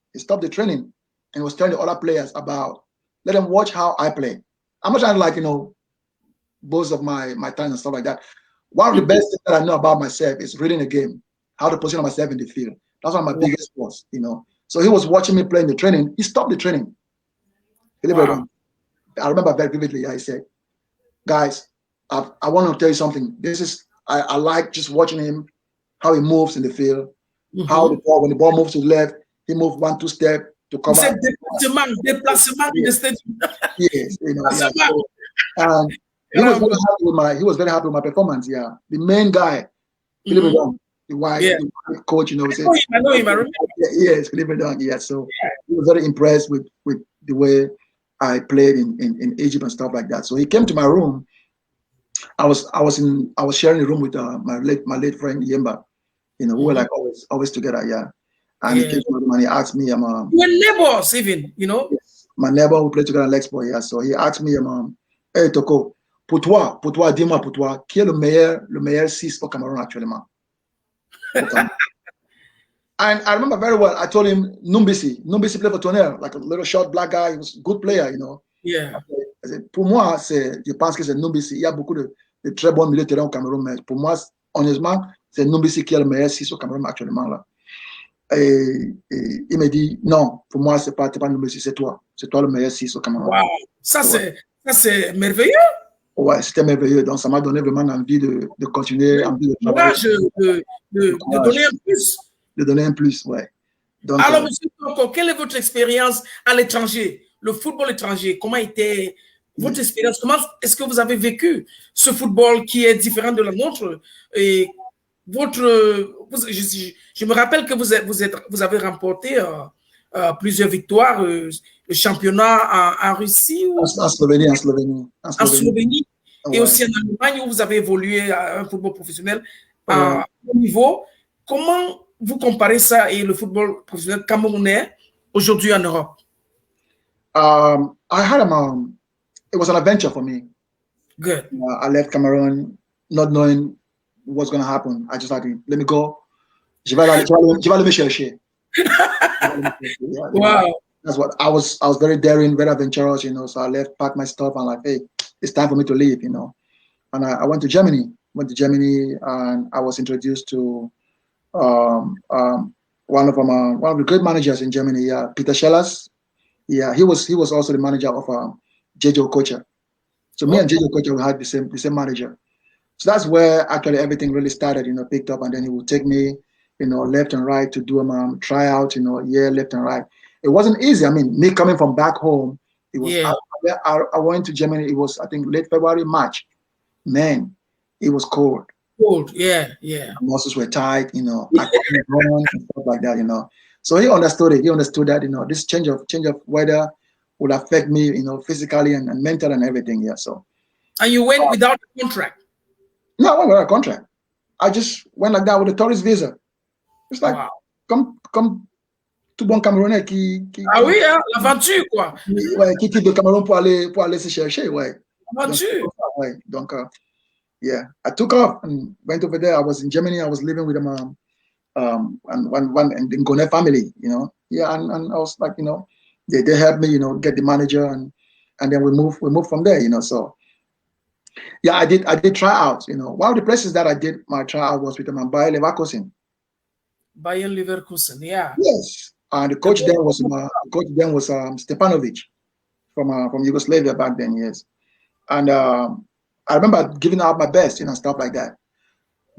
and was telling the other players about, let them watch how I play. I'm not trying to boast of my talent and stuff like that. One of the best things that I know about myself is reading the game, how to position myself in the field. That's one of my biggest sports, So he was watching me playing the training. He stopped the training. Wow. I remember very vividly. He said, guys, I want to tell you something. I like just watching him, how he moves in the field, how when the ball moves to the left, he moves 1-2 steps to come out. Déplacement in the stadium. Yes, So, he was very happy with my performance. Yeah, the main guy, Philippe Redon, the white coach. I know him. I remember. Yes, Philippe Redon. Yeah, so he was very impressed with the way I played in Egypt and stuff like that. So he came to my room. I was sharing a room with my late friend Yemba. We were like always together. Yeah, and he came to my room and he asked me, we're neighbors even, Yes, my neighbor who played together in Lexpo. Yeah, so he asked me, hey Toko, pour toi, dis-moi pour toi, qui est le meilleur 6 au Cameroun actuellement? And I remember very well, I told him, Numbisi played for Tonnerre, like a little short black guy. He was a good player, you know. Yeah. I said, pour moi, je pense que c'est Numbisi. Il y a beaucoup de très bons milieux de terrain au Cameroun, mais pour moi, honnêtement, c'est Numbisi qui est le meilleur 6 au Cameroun actuellement. Là. Et il me dit, non, pour moi, c'est pas Numbisi, c'est toi. C'est toi le meilleur 6 au Cameroun. Wow. Ça, c'est merveilleux. Ouais, c'était merveilleux. Donc, ça m'a donné vraiment envie de continuer, envie de travailler. De donner un plus. De donner un plus, ouais. Donc, alors, monsieur Tonko, quelle est votre expérience à l'étranger, le football étranger? Comment était votre expérience? Comment est-ce que vous avez vécu ce football qui est différent de la nôtre? Et je me rappelle que vous avez remporté plusieurs victoires, le championnat en Russie. En Slovénie. En Slovénie. Ouais. Et aussi en Allemagne où vous avez évolué à un football professionnel à haut niveau. Comment vous comparez ça et le football professionnel camerounais aujourd'hui en Europe? I had it was an adventure for me. Good. I left Cameroon not knowing what's going to happen. I just like, let me go. Je vais aller me chercher. Wow. That's what I was very daring, very adventurous, you know. So I left, packed my stuff, and like, hey, it's time for me to leave, you know. And I went to Germany. And I was introduced to one of the great managers in Germany, Peter Schellers. Yeah, he was also the manager of JJ Okocha. So me and JJ Okocha, we had the same manager. So that's where actually everything really started, you know, picked up, and then he would take me, you know, left and right to do a tryout, you know, left and right. It wasn't easy. I mean, me coming from back home, it was. Yeah. I went to Germany. It was, I think, late February, March. Man, it was cold. Cold, yeah. My muscles were tight, you know. I couldn't run and stuff like that, you know. So he understood it. He understood that, you know, this change of weather would affect me, you know, physically and mental and everything. Yeah. So. And you went without a contract? No, I went without a contract. I just went like that with a tourist visa. It's like, come tout bon Camerounais qui oui, hein, l'aventure, quoi. Ouais, qui quitte le Cameroun pour aller se chercher, ouais. L'aventure. Ouais. Donc, yeah, I took off and went over there. I was in Germany. I was living with them, and one in Gone family, you know. Yeah, and I was like, you know, they helped me, you know, get the manager, and then we moved from there, you know. So, yeah, I did tryouts, you know. One of the places that I did my tryout was with Bayer Leverkusen. Bayer Leverkusen, yeah. Yes, and the coach then was Stepanovic from Yugoslavia back then. Yes, and I remember giving out my best, you know, stuff like that.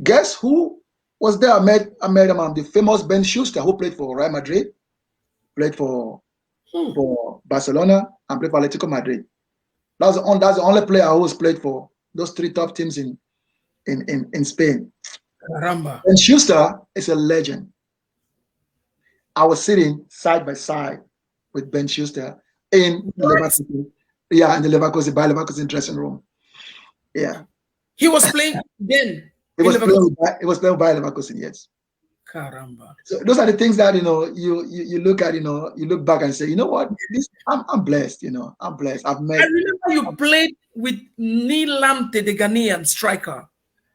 Guess who was there? I met the famous Ben Schuster, who played for Real Madrid, played for Barcelona, and played for Atletico Madrid. That's the only player who's played for those three top teams in Spain. Caramba. Ben Schuster is a legend. I was sitting side by side with Ben Schuster in the Leverkusen, in the Bayer Leverkusen dressing room. Yeah. He was playing then. He was playing with Bayer Leverkusen, yes. Caramba. So those are the things that, you know, you look at, you know, you look back and say, you know what, I'm blessed, you know, I'm blessed. I've met. I remember you played with Neil Lamptey, the Ghanaian striker.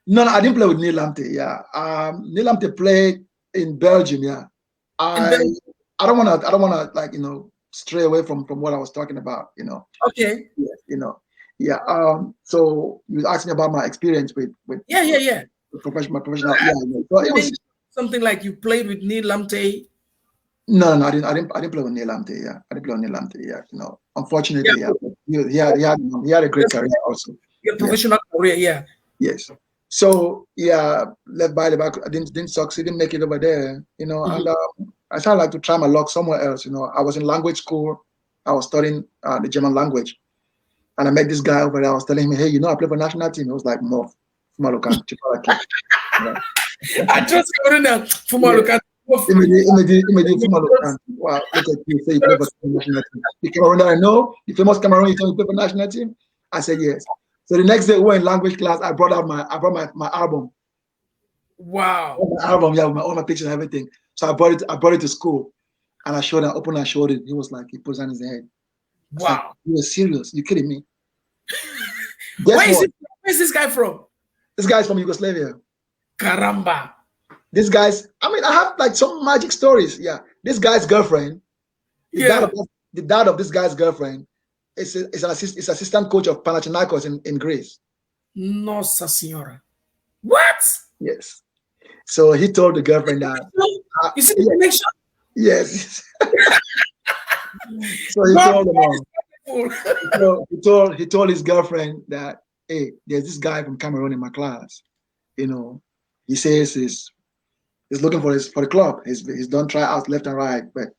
No, I didn't play with Neil Lamptey. Yeah, Neil Lamptey played in Belgium. Yeah, I don't wanna like, you know, stray away from what I was talking about. You know. Okay. Yeah, you know. Yeah. So you asked me about my experience with yeah. My professional. Yeah. So it was something like you played with Neil Lamptey. No, I didn't play with Neil Lamptey. Yeah, I didn't play with Neil Lamptey. Yeah, you know. Unfortunately, he had a great career also. Your professional career, yeah. Yes. So yeah, left by the back. I didn't succeed, didn't make it over there, you know. And I started like to try my luck somewhere else, you know. I was in language school. I was studying the German language, and I met this guy over there. I was telling him, hey, you know, I play for national team. He was like, no, Fumalukan. I just got in there, Fumalukan. Immediately, Fumalukan. Wow, look at you, say you play for national team. The Cameroon I know, the famous Cameroon, you play for national team. I said yes. So the next day we were in language class. I brought my album. Wow. My album, yeah, with all my pictures and everything. So I brought it to school, and I showed it. He was like, he put it on his head. Wow. You were serious? You kidding me? Where's this guy from? This guy's from Yugoslavia. Caramba. This guy's, I mean, I have like some magic stories. Yeah. This guy's girlfriend, the dad Yeah. of the dad of this guy's girlfriend is is assistant coach of Panathinaikos in Greece. Nossa Senhora. What? Yes. So he told the girlfriend that You see the connection? yes. So he God told the mom. wonderful. He told his girlfriend that, hey, there's this guy from Cameroon in my class. You know, he says he's looking for the club. He's done tryouts left and right, but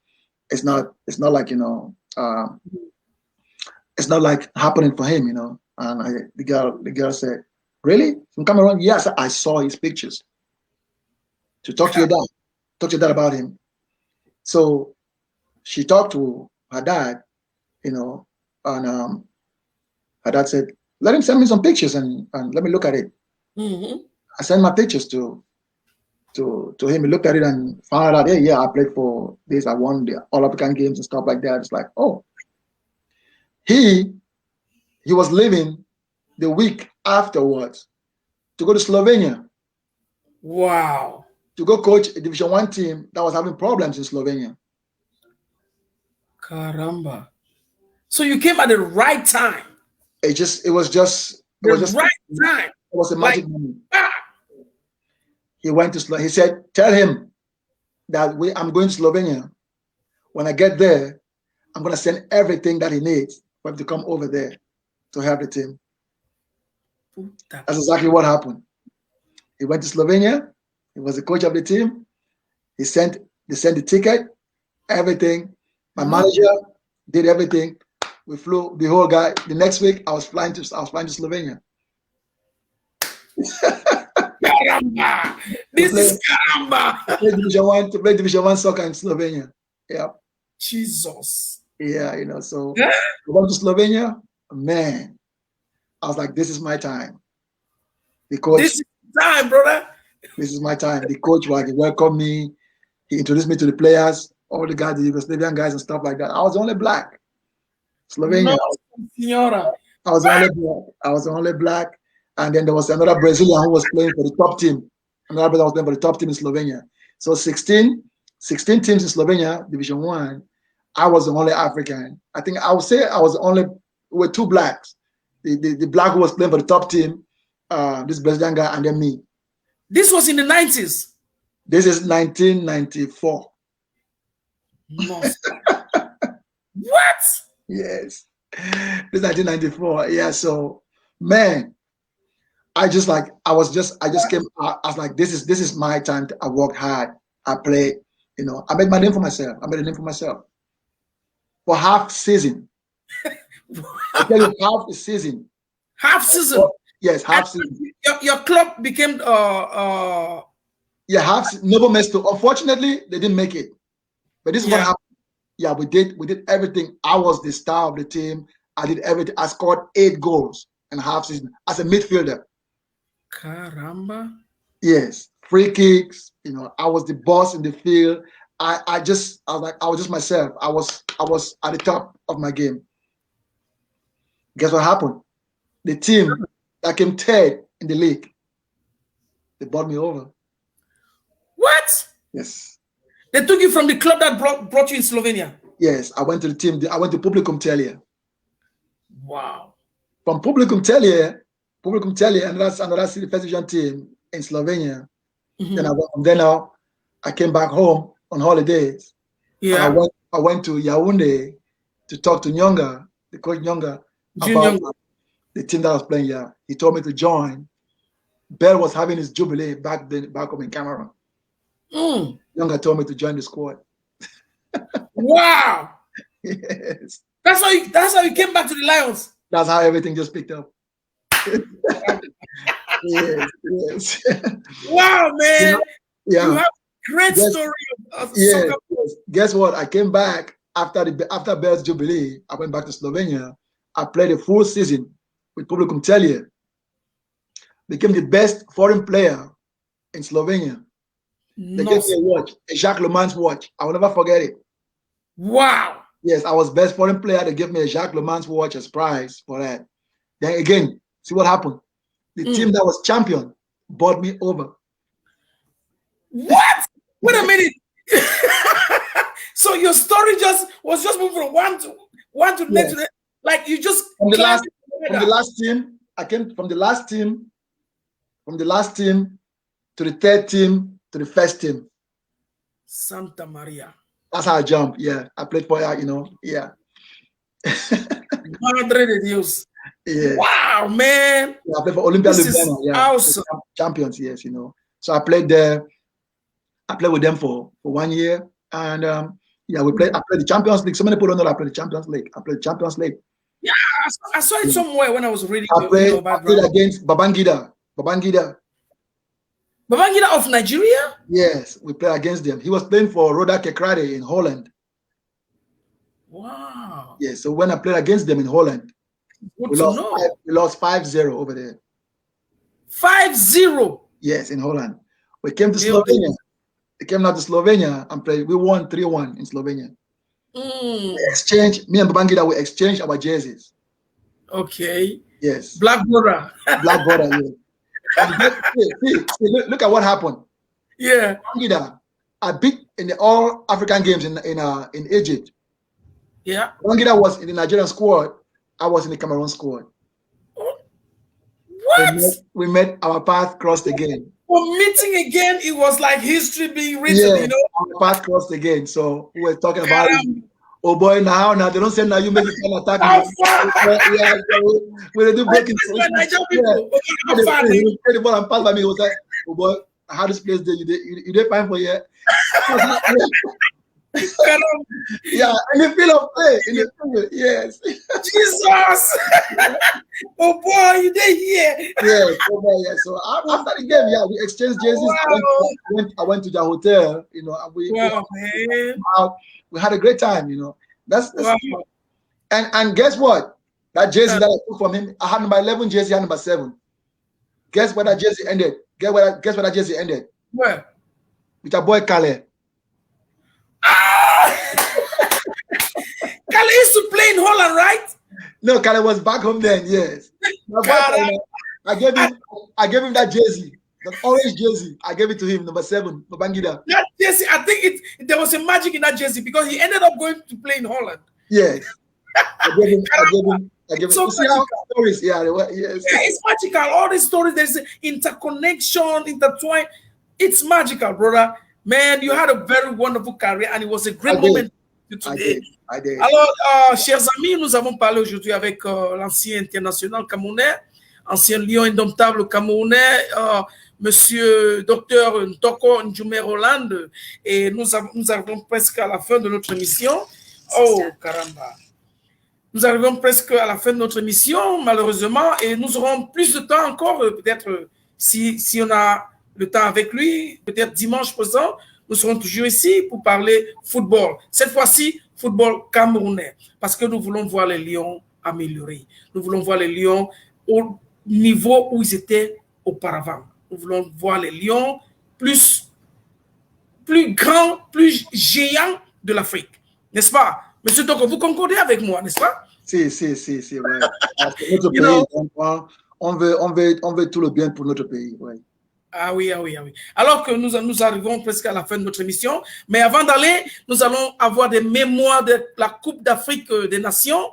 it's not like, you know, it's not like happening for him, you know. And the girl said, really? From Cameroon? Yes, I saw his pictures. To talk to your dad. Talk to your dad about him. So she talked to her dad, you know, and her dad said, let him send me some pictures and let me look at it. Mm-hmm. I sent my pictures to him. He looked at it and found out, hey, yeah, I played for this. I won the All African games and stuff like that. It's like, oh, he was leaving the week afterwards to go to Slovenia. Wow. To go coach a Division 1 team that was having problems in Slovenia. Caramba. So you came at the right time. It was just Right time. It was a magic Like, moment. ah. He went to he said, tell him that I'm going to Slovenia. When I get there, I'm going to send everything that he needs for him to come over there to help the team. That's exactly what happened. He went to Slovenia. He was the coach of the team. They sent the ticket, everything. My manager did everything. We flew the whole guy. The next week, I was flying to Slovenia. Caramba. This is caramba. To play Division 1 soccer in Slovenia. Yeah. Jesus. Yeah, you know, so we went to Slovenia. Man, I was like, this is my time. The coach. This is time, brother. This is my time. The coach, like, he welcomed me. He introduced me to the players, all the guys, the Yugoslavian guys and stuff like that. I was the only black. Slovenia. No, Senora. I was the only black. And then there was another Brazilian who was playing for the top team. Another brother was playing for the top team in Slovenia. So 16 teams in Slovenia, Division 1. I was the only African. I think I would say I was the only with two blacks. The black who was playing for the top team, this Brazilian guy, and then me. This was in the 90s. This is 1994. No. What? Yes. This is 1994. Yeah. So, man, I just came. I was like, this is my time. I worked hard. I played. You know, I made my name for myself. I made a name for myself. For half season. I tell you, half the season. Half season. Yes, half season. Your club became yeah, half Novo Mesto. Unfortunately, they didn't make it. But this is what happened. Yeah, we did everything. I was the star of the team. I did everything. I scored 8 goals in half season as a midfielder. Caramba. Yes, free kicks. You know, I was the boss in the field. I was just myself. I was at the top of my game. Guess what happened? The team that came third in the league, they bought me over. What? Yes. They took you from the club that brought you in Slovenia. Yes, I went to the team. I went to Publicum Telia. Wow. From Publicum Telia, and that's another city first division team in Slovenia. Mm-hmm. Then from there now, I came back home on holidays. Yeah. I went to Yaoundé to talk to Nyonga, the coach Nyonga, about the team that I was playing. Yeah, he told me to join. Bell was having his jubilee back home in Cameroon. Nyonga told me to join the squad. Wow. Yes. That's how you came back to the Lions. That's how everything just picked up. Yes. Wow, man. Yeah. You have a great story of soccer. Yes. Guess what? I came back after Bell's jubilee. I went back to Slovenia. I played a full season with Publicum Telia. Became the best foreign player in Slovenia. They gave me a watch, a Jacques Le Mans watch. I will never forget it. Wow. Yes, I was best foreign player. They gave me a Jacques Le Mans watch as prize for that. Then again, see what happened. The team that was champion bought me over. What? Wait a minute. So your story was just moving from one to the next to the, like you just from the last team. I came from the last team to the third team to the first team. Santa Maria. That's how I jumped. Yeah, I played for yeah. Madre de Dios. Yeah. Wow, man. Yeah, I played for Olympia Ljubljana. Yeah, awesome. Champions, yes, So I played there. I played with them for 1 year, and yeah, I played the Champions League. So many people don't know I played the Champions League. I played the Champions League. Yeah, I saw it somewhere when I was reading. I played against Babangida of Nigeria. Yes, we played against them. He was playing for Roda Kerkrade in Holland. Wow. Yeah, so when I played against them in Holland, we lost 5-0 over there. 5-0. Yes, in Holland. We came to Slovenia. They came out to Slovenia and played. We won 3-1 in Slovenia. Me and Babangida, we exchanged our jerseys. Okay. Yes. Black border. Black border, yeah. See, look at what happened. Yeah. Babangida, I beat in the all African games in Egypt. Yeah. Babangida was in the Nigerian squad. I was in the Cameroon squad. What? We met our path crossed again. For meeting again, it was like history being written, Our path crossed again. So we were talking about it. Oh boy, now they don't say now you make it kind of attack. Yeah, so we do breaking. The ball and pass by me. It was like, oh boy, how this place there? You did fine for you. Yeah, in the field of play, yes. Jesus. Oh boy, you did here. Yes, yeah. So after the game, we exchanged jerseys. Wow. I went to the hotel, and we had a great time, That's wow. And guess what? That jersey that I took from him, I had number 11 jersey, I had number 7. Guess where that jersey ended? Guess where that jersey ended? Where? With our boy Kale. Kale used to play in Holland, right? No, Kale was back home then, yes. I gave him that jersey, that orange jersey. I gave it to him, number 7, Babangida. That jersey, I think there was a magic in that jersey because he ended up going to play in Holland. Yes. I gave him. So stories, yes. Yeah, it's magical. All these stories, there's interconnection, intertwine. It's magical, brother. Man, you had a very wonderful career and it was a great moment today. I did. Alors, chers amis, nous avons parlé aujourd'hui avec l'ancien international camerounais, ancien lion indomptable camerounais, monsieur Dr Ntoko Ndjoume Roland, et nous arrivons presque à la fin de notre émission. Oh, caramba. Nous arrivons presque à la fin de notre émission, malheureusement, et nous aurons plus de temps encore, peut-être si on a le temps avec lui, peut-être dimanche prochain, nous serons toujours ici pour parler football. Cette fois-ci, football camerounais, parce que nous voulons voir les Lions améliorés. Nous voulons voir les Lions au niveau où ils étaient auparavant. Nous voulons voir les Lions plus grands, plus géants de l'Afrique. N'est-ce pas? Monsieur Toko, vous concordez avec moi, n'est-ce pas? Si, ouais. Notre pays, on veut tout le bien pour notre pays, ouais. Ah oui. Alors que nous arrivons presque à la fin de notre émission, mais avant d'aller, nous allons avoir des mémoires de la Coupe d'Afrique des Nations.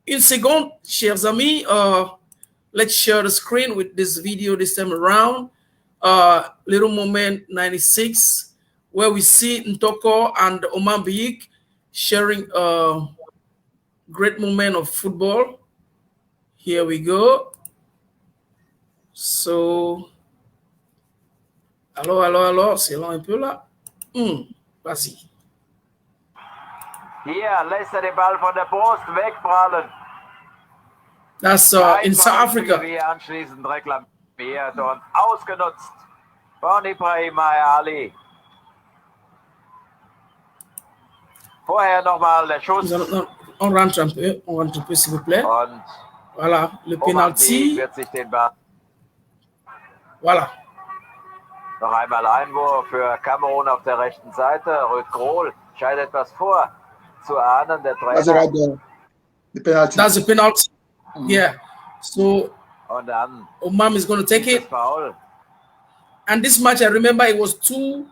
Une seconde, chers amis, let's share the screen with this video this time around. Little moment 96, where we see Ntoko and Omar Biik sharing a great moment of football. Here we go. So... Alors, c'est long un peu là. Vas-y. Hier lässt den Ball von der Brust wegprallen. That's in South Africa. Anschließend reklamiert und ausgenutzt von Ibrahim Ali. Vorher nochmal der Schuss. On rentre un peu, s'il vous plaît. Und voilà, le penalty. Wird sich den Ball. Voilà. Noch einmal Einwurf für Kamerun auf der rechten Seite. Ruud Krol scheint etwas vor zu ahnen. Der Trainer. That's right there. The penalty. That's the penalty. Yeah. So und dann Omam is going to take it. Foul. And this match, I remember it was 2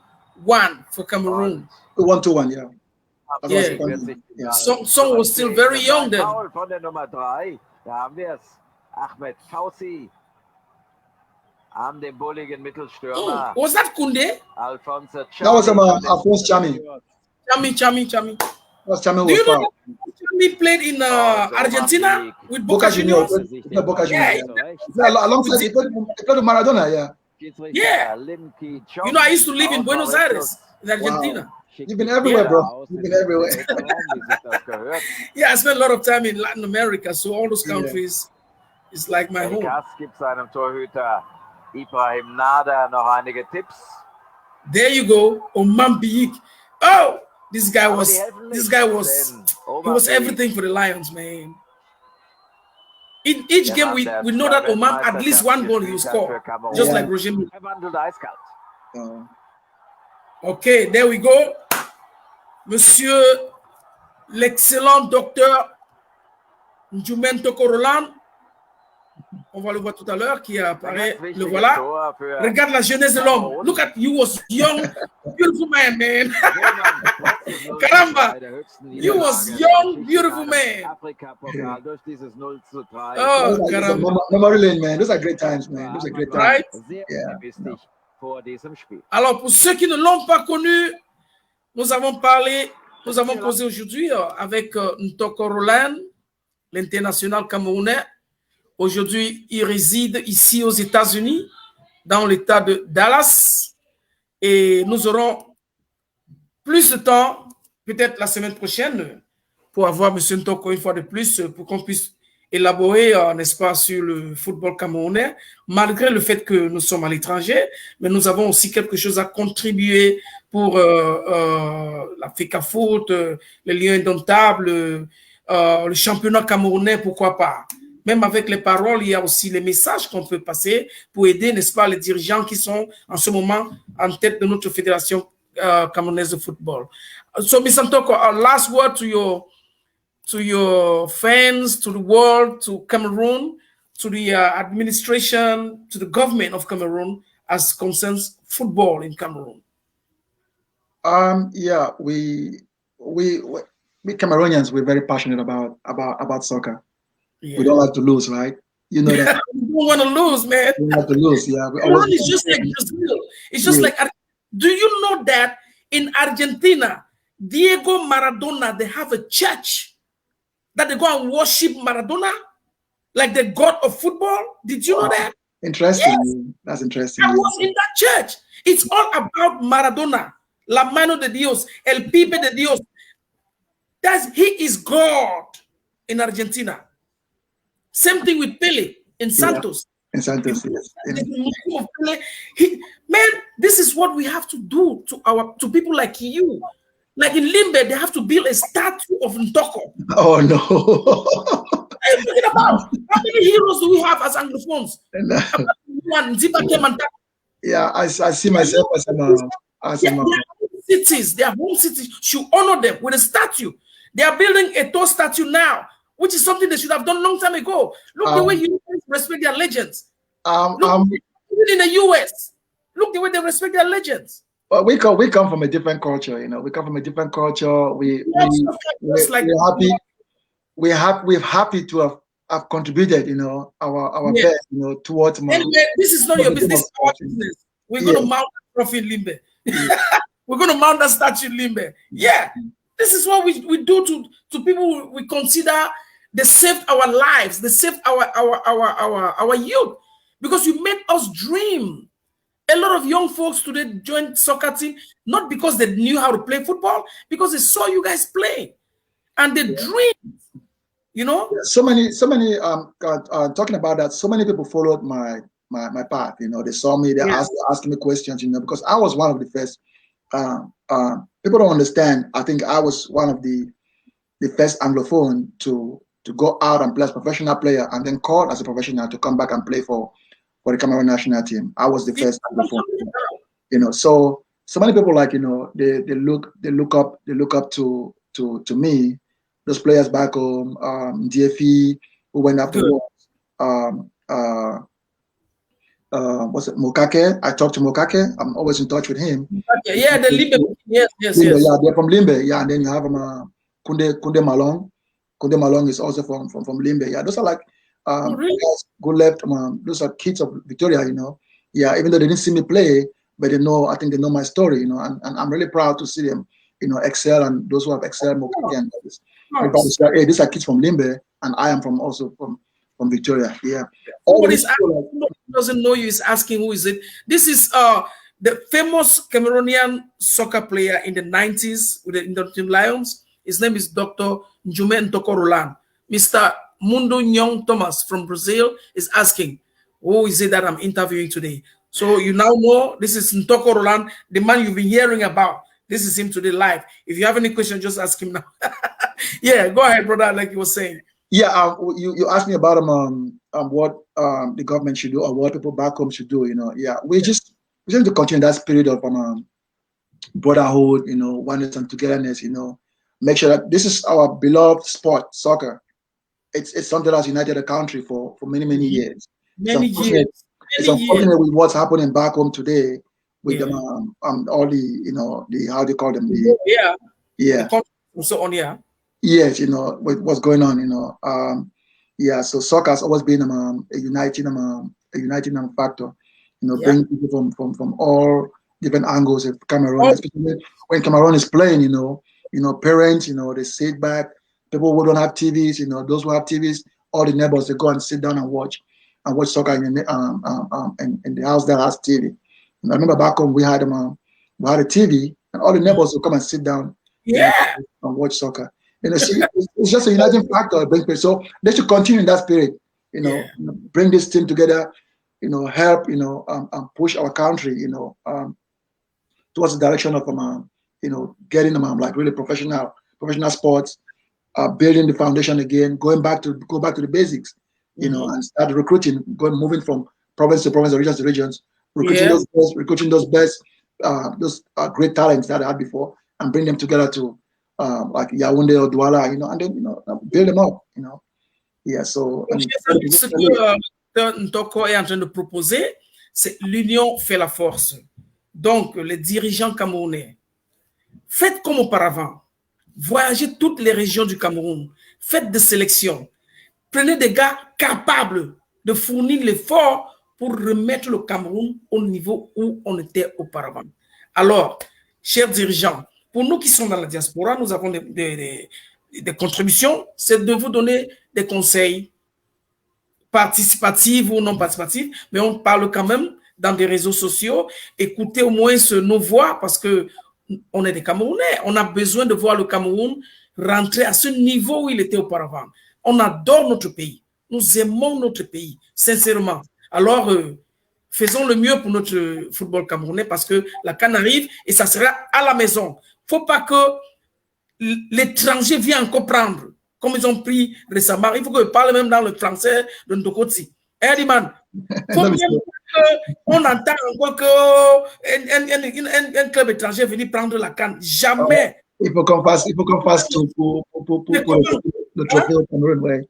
1 for Cameroon. 1-1, yeah. That's Yeah. what's funny. Yeah. Song was still very young then. Foul von der Nummer 3. Da haben wir es. Ahmed Fausi. An dem bulligen Mittelstürmer. Was that Kunde? Alphonse That was Alphonse Chami. Chami. That's Chami Do you was know foul. that Chami played in Argentina with Boca Juniors? Yeah, Boca Juniors. Yeah. Yeah, alongside he played with Maradona, yeah. Yeah. You know, I used to live in Buenos Aires, in Argentina. Wow. You've been everywhere, bro. You've been everywhere. Yeah, I spent a lot of time in Latin America, so all those countries is like my home. Gas gibt seinem Torhüter Ibrahim Nada noch einige Tipps. There you go, Oman Biik. Oh, this guy was everything for the Lions, man. In each game, we know that Oman at least 1 goal he will score, just like Roger. Er wandelt eiskalt. Okay, there we go. Monsieur l'excellent docteur Njumento Korolan. On va le voir tout à l'heure, qui apparaît. Le voilà. Regarde la jeunesse de l'homme. Look at you, was young, beautiful man. Caramba. You was young, beautiful man. Oh, caramba. Memory lane, man. Those are great times, man. Those are great times. Right? Yeah. Alors, pour ceux qui ne l'ont pas connu, nous avons causé aujourd'hui avec Ntoko Roland, l'international camerounais. Aujourd'hui, il réside ici aux États-Unis, dans l'État de Dallas. Et nous aurons plus de temps, peut-être la semaine prochaine, pour avoir M. Ntoko une fois de plus, pour qu'on puisse élaborer, n'est-ce pas, sur le football camerounais, malgré le fait que nous sommes à l'étranger, mais nous avons aussi quelque chose à contribuer pour la FECAFOOT, les Lions Indomptables, le championnat camerounais, pourquoi pas. Même avec les paroles, il y a aussi les messages qu'on peut passer pour aider, n'est-ce pas, les dirigeants qui sont en ce moment en tête de notre fédération camerounaise de football. So, Mr. Ntoko, last word to your fans, to the world, to Cameroon, to the administration, to the government of Cameroon as concerns football in Cameroon. Yeah, we Cameroonians, we're very passionate about soccer. Yeah. We don't like to lose, right? You know that. We don't want to lose, man. We don't like to lose, yeah. It's just like Brazil. It's just like, do you know that in Argentina, Diego Maradona, they have a church that they go and worship Maradona like the god of football? Did you know that? Interesting. Yes. That's interesting. I was in that church. It's all about Maradona. La mano de Dios, el pibe de Dios. He is God in Argentina. Same thing with Pele in Santos. Yeah, in Santos, yes. Man, this is what we have to do to people like you. Like in Limbe, they have to build a statue of Ntoko. Oh no! What are you talking about? How many heroes do we have as Anglophones? Yeah, I see myself as their home cities should honor them with a statue. They are building a tall statue now, which is something they should have done a long time ago. Look the way you respect their legends. Even in the US, look the way they respect their legends. Well, we come from a different culture, you know. We come from a different culture. We're happy to have contributed, you know, our best, you know, towards. Anyway, this is not your business. It's our business. We're going to mount a trophy in Limbe. We're going to mount that statue in Limbe. Yeah, this is what we do to people we consider they saved our lives. They saved our youth because you made us dream. A lot of young folks today joined soccer team not because they knew how to play football, because they saw you guys play and they dreamed. You know, so many talking about that. So many people followed my path. You know, they saw me. They asking me questions. You know, because I was one of the first. People don't understand. I think I was one of the first Anglophone to go out and play as a professional player, and then called as a professional to come back and play for the Cameroon national team. I was the first Anglophone. You know, so many people, like, you know, they look up to me. Those players back home, DFE, who went afterwards, what's it, Mokake. I talked to Mokake. I'm always in touch with him. Yeah, the Limbe. Yes. Yeah, they're from Limbe. Yeah, and then you have Kunde Malong. Kunde Malong is also from Limbe. Yeah, those are like really? guys go left. Those are kids of Victoria. Yeah, even though they didn't see me play, but they know. I think they know my story. And I'm really proud to see them. Excel, and those who have excelled, Mokake and others. Hey, these are kids from Limbe, and I am also from Victoria. Yeah. Somebody who doesn't know you is asking who is it. This is the famous Cameroonian soccer player in the 90s with the Indomitable Lions. His name is Dr. Njume Ntoko Roland. Mr. Mundo Nyong Thomas from Brazil is asking, who is it that I'm interviewing today? So you now know this is Ntoko Roland, the man you've been hearing about. This is him today live. If you have any questions, just ask him now. Yeah, go ahead, brother, like you were saying. Yeah, you asked me about what the government should do or what people back home should do. Yeah, we just need to continue that spirit of brotherhood, oneness and togetherness. Make sure that this is our beloved sport, soccer. It's something that's united the country for many years. It's unfortunate with what's happening back home today with all the how do you call them? So on, yeah. Yes, with what's going on, yeah. So soccer has always been a uniting factor, bringing people from all different angles of Cameroon, especially when Cameroon is playing, parents, they sit back, people who don't have TVs, those who have TVs, all the neighbors, they go and sit down and watch soccer in the house that has TV. I remember back home we had a TV, and all the neighbors would come and sit down, and watch soccer. It's just a uniting factor. So they should continue in that spirit. Bring this team together. Help. Push our country. Towards the direction of getting them like really professional sports. Building the foundation again. Go back to the basics. And start recruiting. Moving from province to province, regions to regions. Recruiting those best, those great talents that I had before, and bring them together to. Like Yaoundé or Douala, and then build them up, Yeah, so. Ce que Ntoko est en train de proposer, c'est l'union fait la force. Donc, les dirigeants camerounais, faites comme auparavant. Voyagez toutes les régions du Cameroun. Faites des sélections. Prenez des gars capables de fournir l'effort pour remettre le Cameroun au niveau où on était auparavant. Alors, chers dirigeants, pour nous qui sommes dans la diaspora, nous avons des contributions, c'est de vous donner des conseils participatifs ou non participatifs, mais on parle quand même dans des réseaux sociaux. Écoutez au moins nos voix parce que on est des Camerounais. On a besoin de voir le Cameroun rentrer à ce niveau où il était auparavant. On adore notre pays. Nous aimons notre pays, sincèrement. Alors, faisons le mieux pour notre football camerounais parce que la CAN arrive et ça sera à la maison. Il ne faut pas que l'étranger vienne encore prendre, comme ils ont pris récemment. Il faut que je parle même dans le français de Ndokoti. Ediman, on entend encore qu'un club étranger vienne prendre la CAN. Jamais. Il faut qu'on fasse tout pour le trophée au Cameroun. Ouais.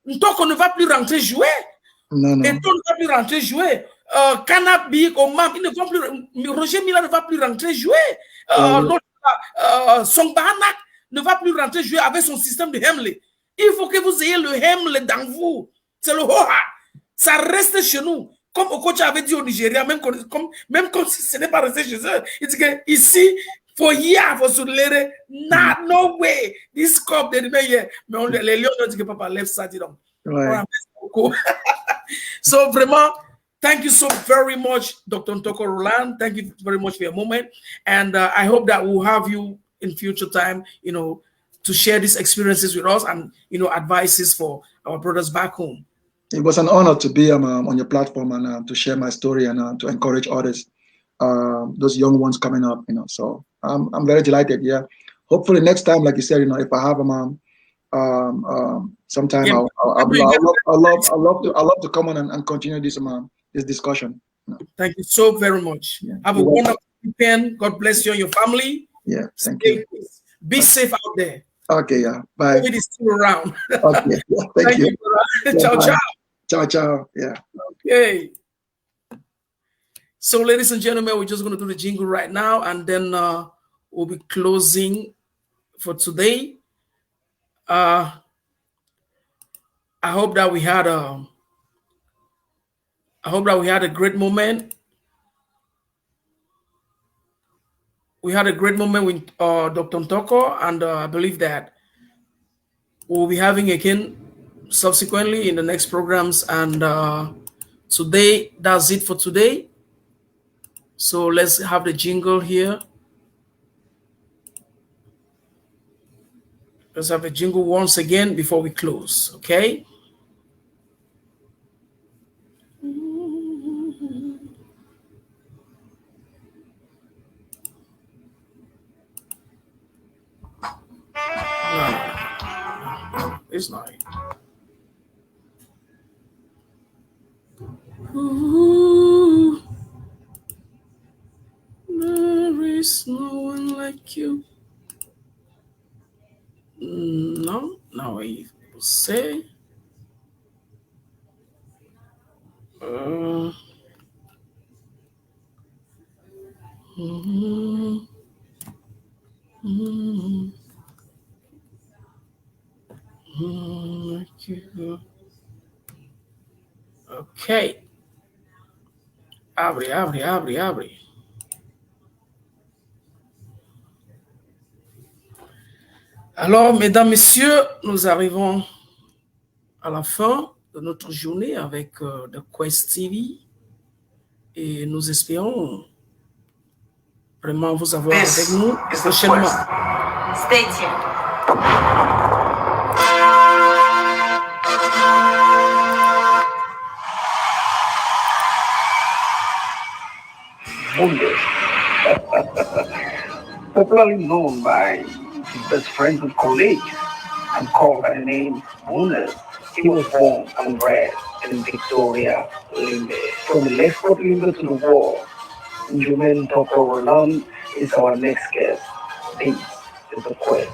Donc, on ne va plus rentrer jouer. Non. Et on ne va plus rentrer jouer. Canabi, Omam, ils ne vont plus. Roger Mila ne va plus rentrer jouer. Son Bahanak ne va plus rentrer jouer avec son système de Hemle. Il faut que vous ayez le Hemle dans vous. C'est le Hoha. Ça reste chez nous. Comme Okocha avait dit au Nigeria, même quand ce n'est pas resté chez eux, il dit que ici, for years, for Soulere, no way. This cup, they remain here. Mais les Lions ont dit que papa left side. Ouais. So vraiment, thank you so very much, Dr. Ntoko Roland. Thank you very much for your moment. And I hope that we'll have you in future time, to share these experiences with us and, advices for our brothers back home. It was an honor to be on your platform and to share my story and to encourage others, those young ones coming up, So I'm very delighted. Yeah. Hopefully next time, like you said, if I have sometime, Yeah. I'll love to come on and continue this discussion. Thank you so very much. Yeah. Have a wonderful weekend. God bless you and your family. Yeah, thank you. Be safe out there. Okay, yeah. Bye. COVID is still around. Okay. Yeah, thank you. Ciao, ciao. Ciao, ciao. Yeah. Okay. So, ladies and gentlemen, we're just going to do the jingle right now, and then we'll be closing for today. I hope that we had a great moment. We had a great moment with Dr. Ntoko, and I believe that we'll be having again subsequently in the next programs. And today, that's it for today. So let's have the jingle here. Let's have a jingle once again before we close, okay? No, it's not. Ooh, there is no one like you. No, I will say. Okay. Abre. Alors, mesdames, messieurs, nous arrivons à la fin de notre journée avec The Quest TV et nous espérons vraiment vous avoir avec nous prochainement. Stay tuned. Bundes. Popularly known by his best friends and colleagues and called by the name Bundes. He was born and bred in Victoria, Limbe. From the Lexford Limbe to the war, Jumen Toko Roland is our next guest. This is The Quest.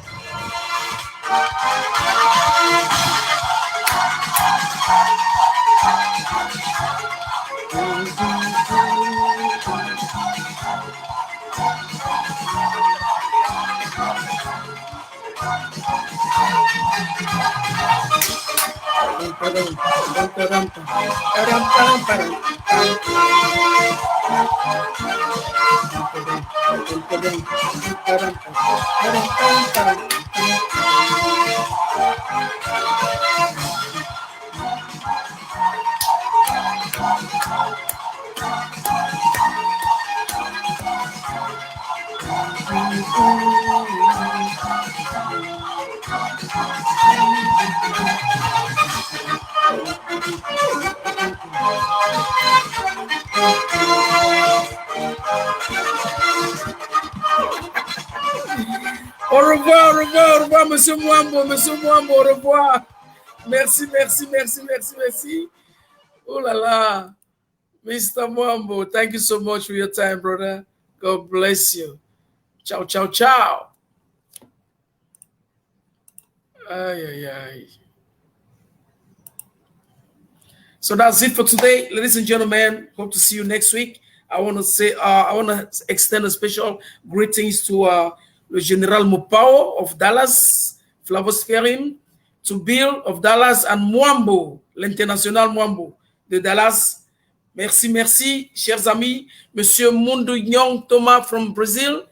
Au revoir, Monsieur Mwambo, au revoir. Merci. Oh là là, Mr. Mwambo, thank you so much for your time, brother. God bless you. Ciao. Ay. So that's it for today, ladies and gentlemen. Hope to see you next week. I want to extend a special greetings to Le General Mopao of Dallas, Flavosferin, to Bill of Dallas, and Mwambo, l'international Mwambo de Dallas. Merci, chers amis. Monsieur Mundo Nyong Thomas from Brazil,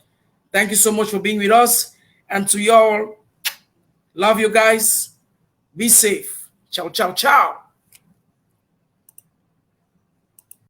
thank you so much for being with us. And to y'all, love you guys. Be safe. Ciao.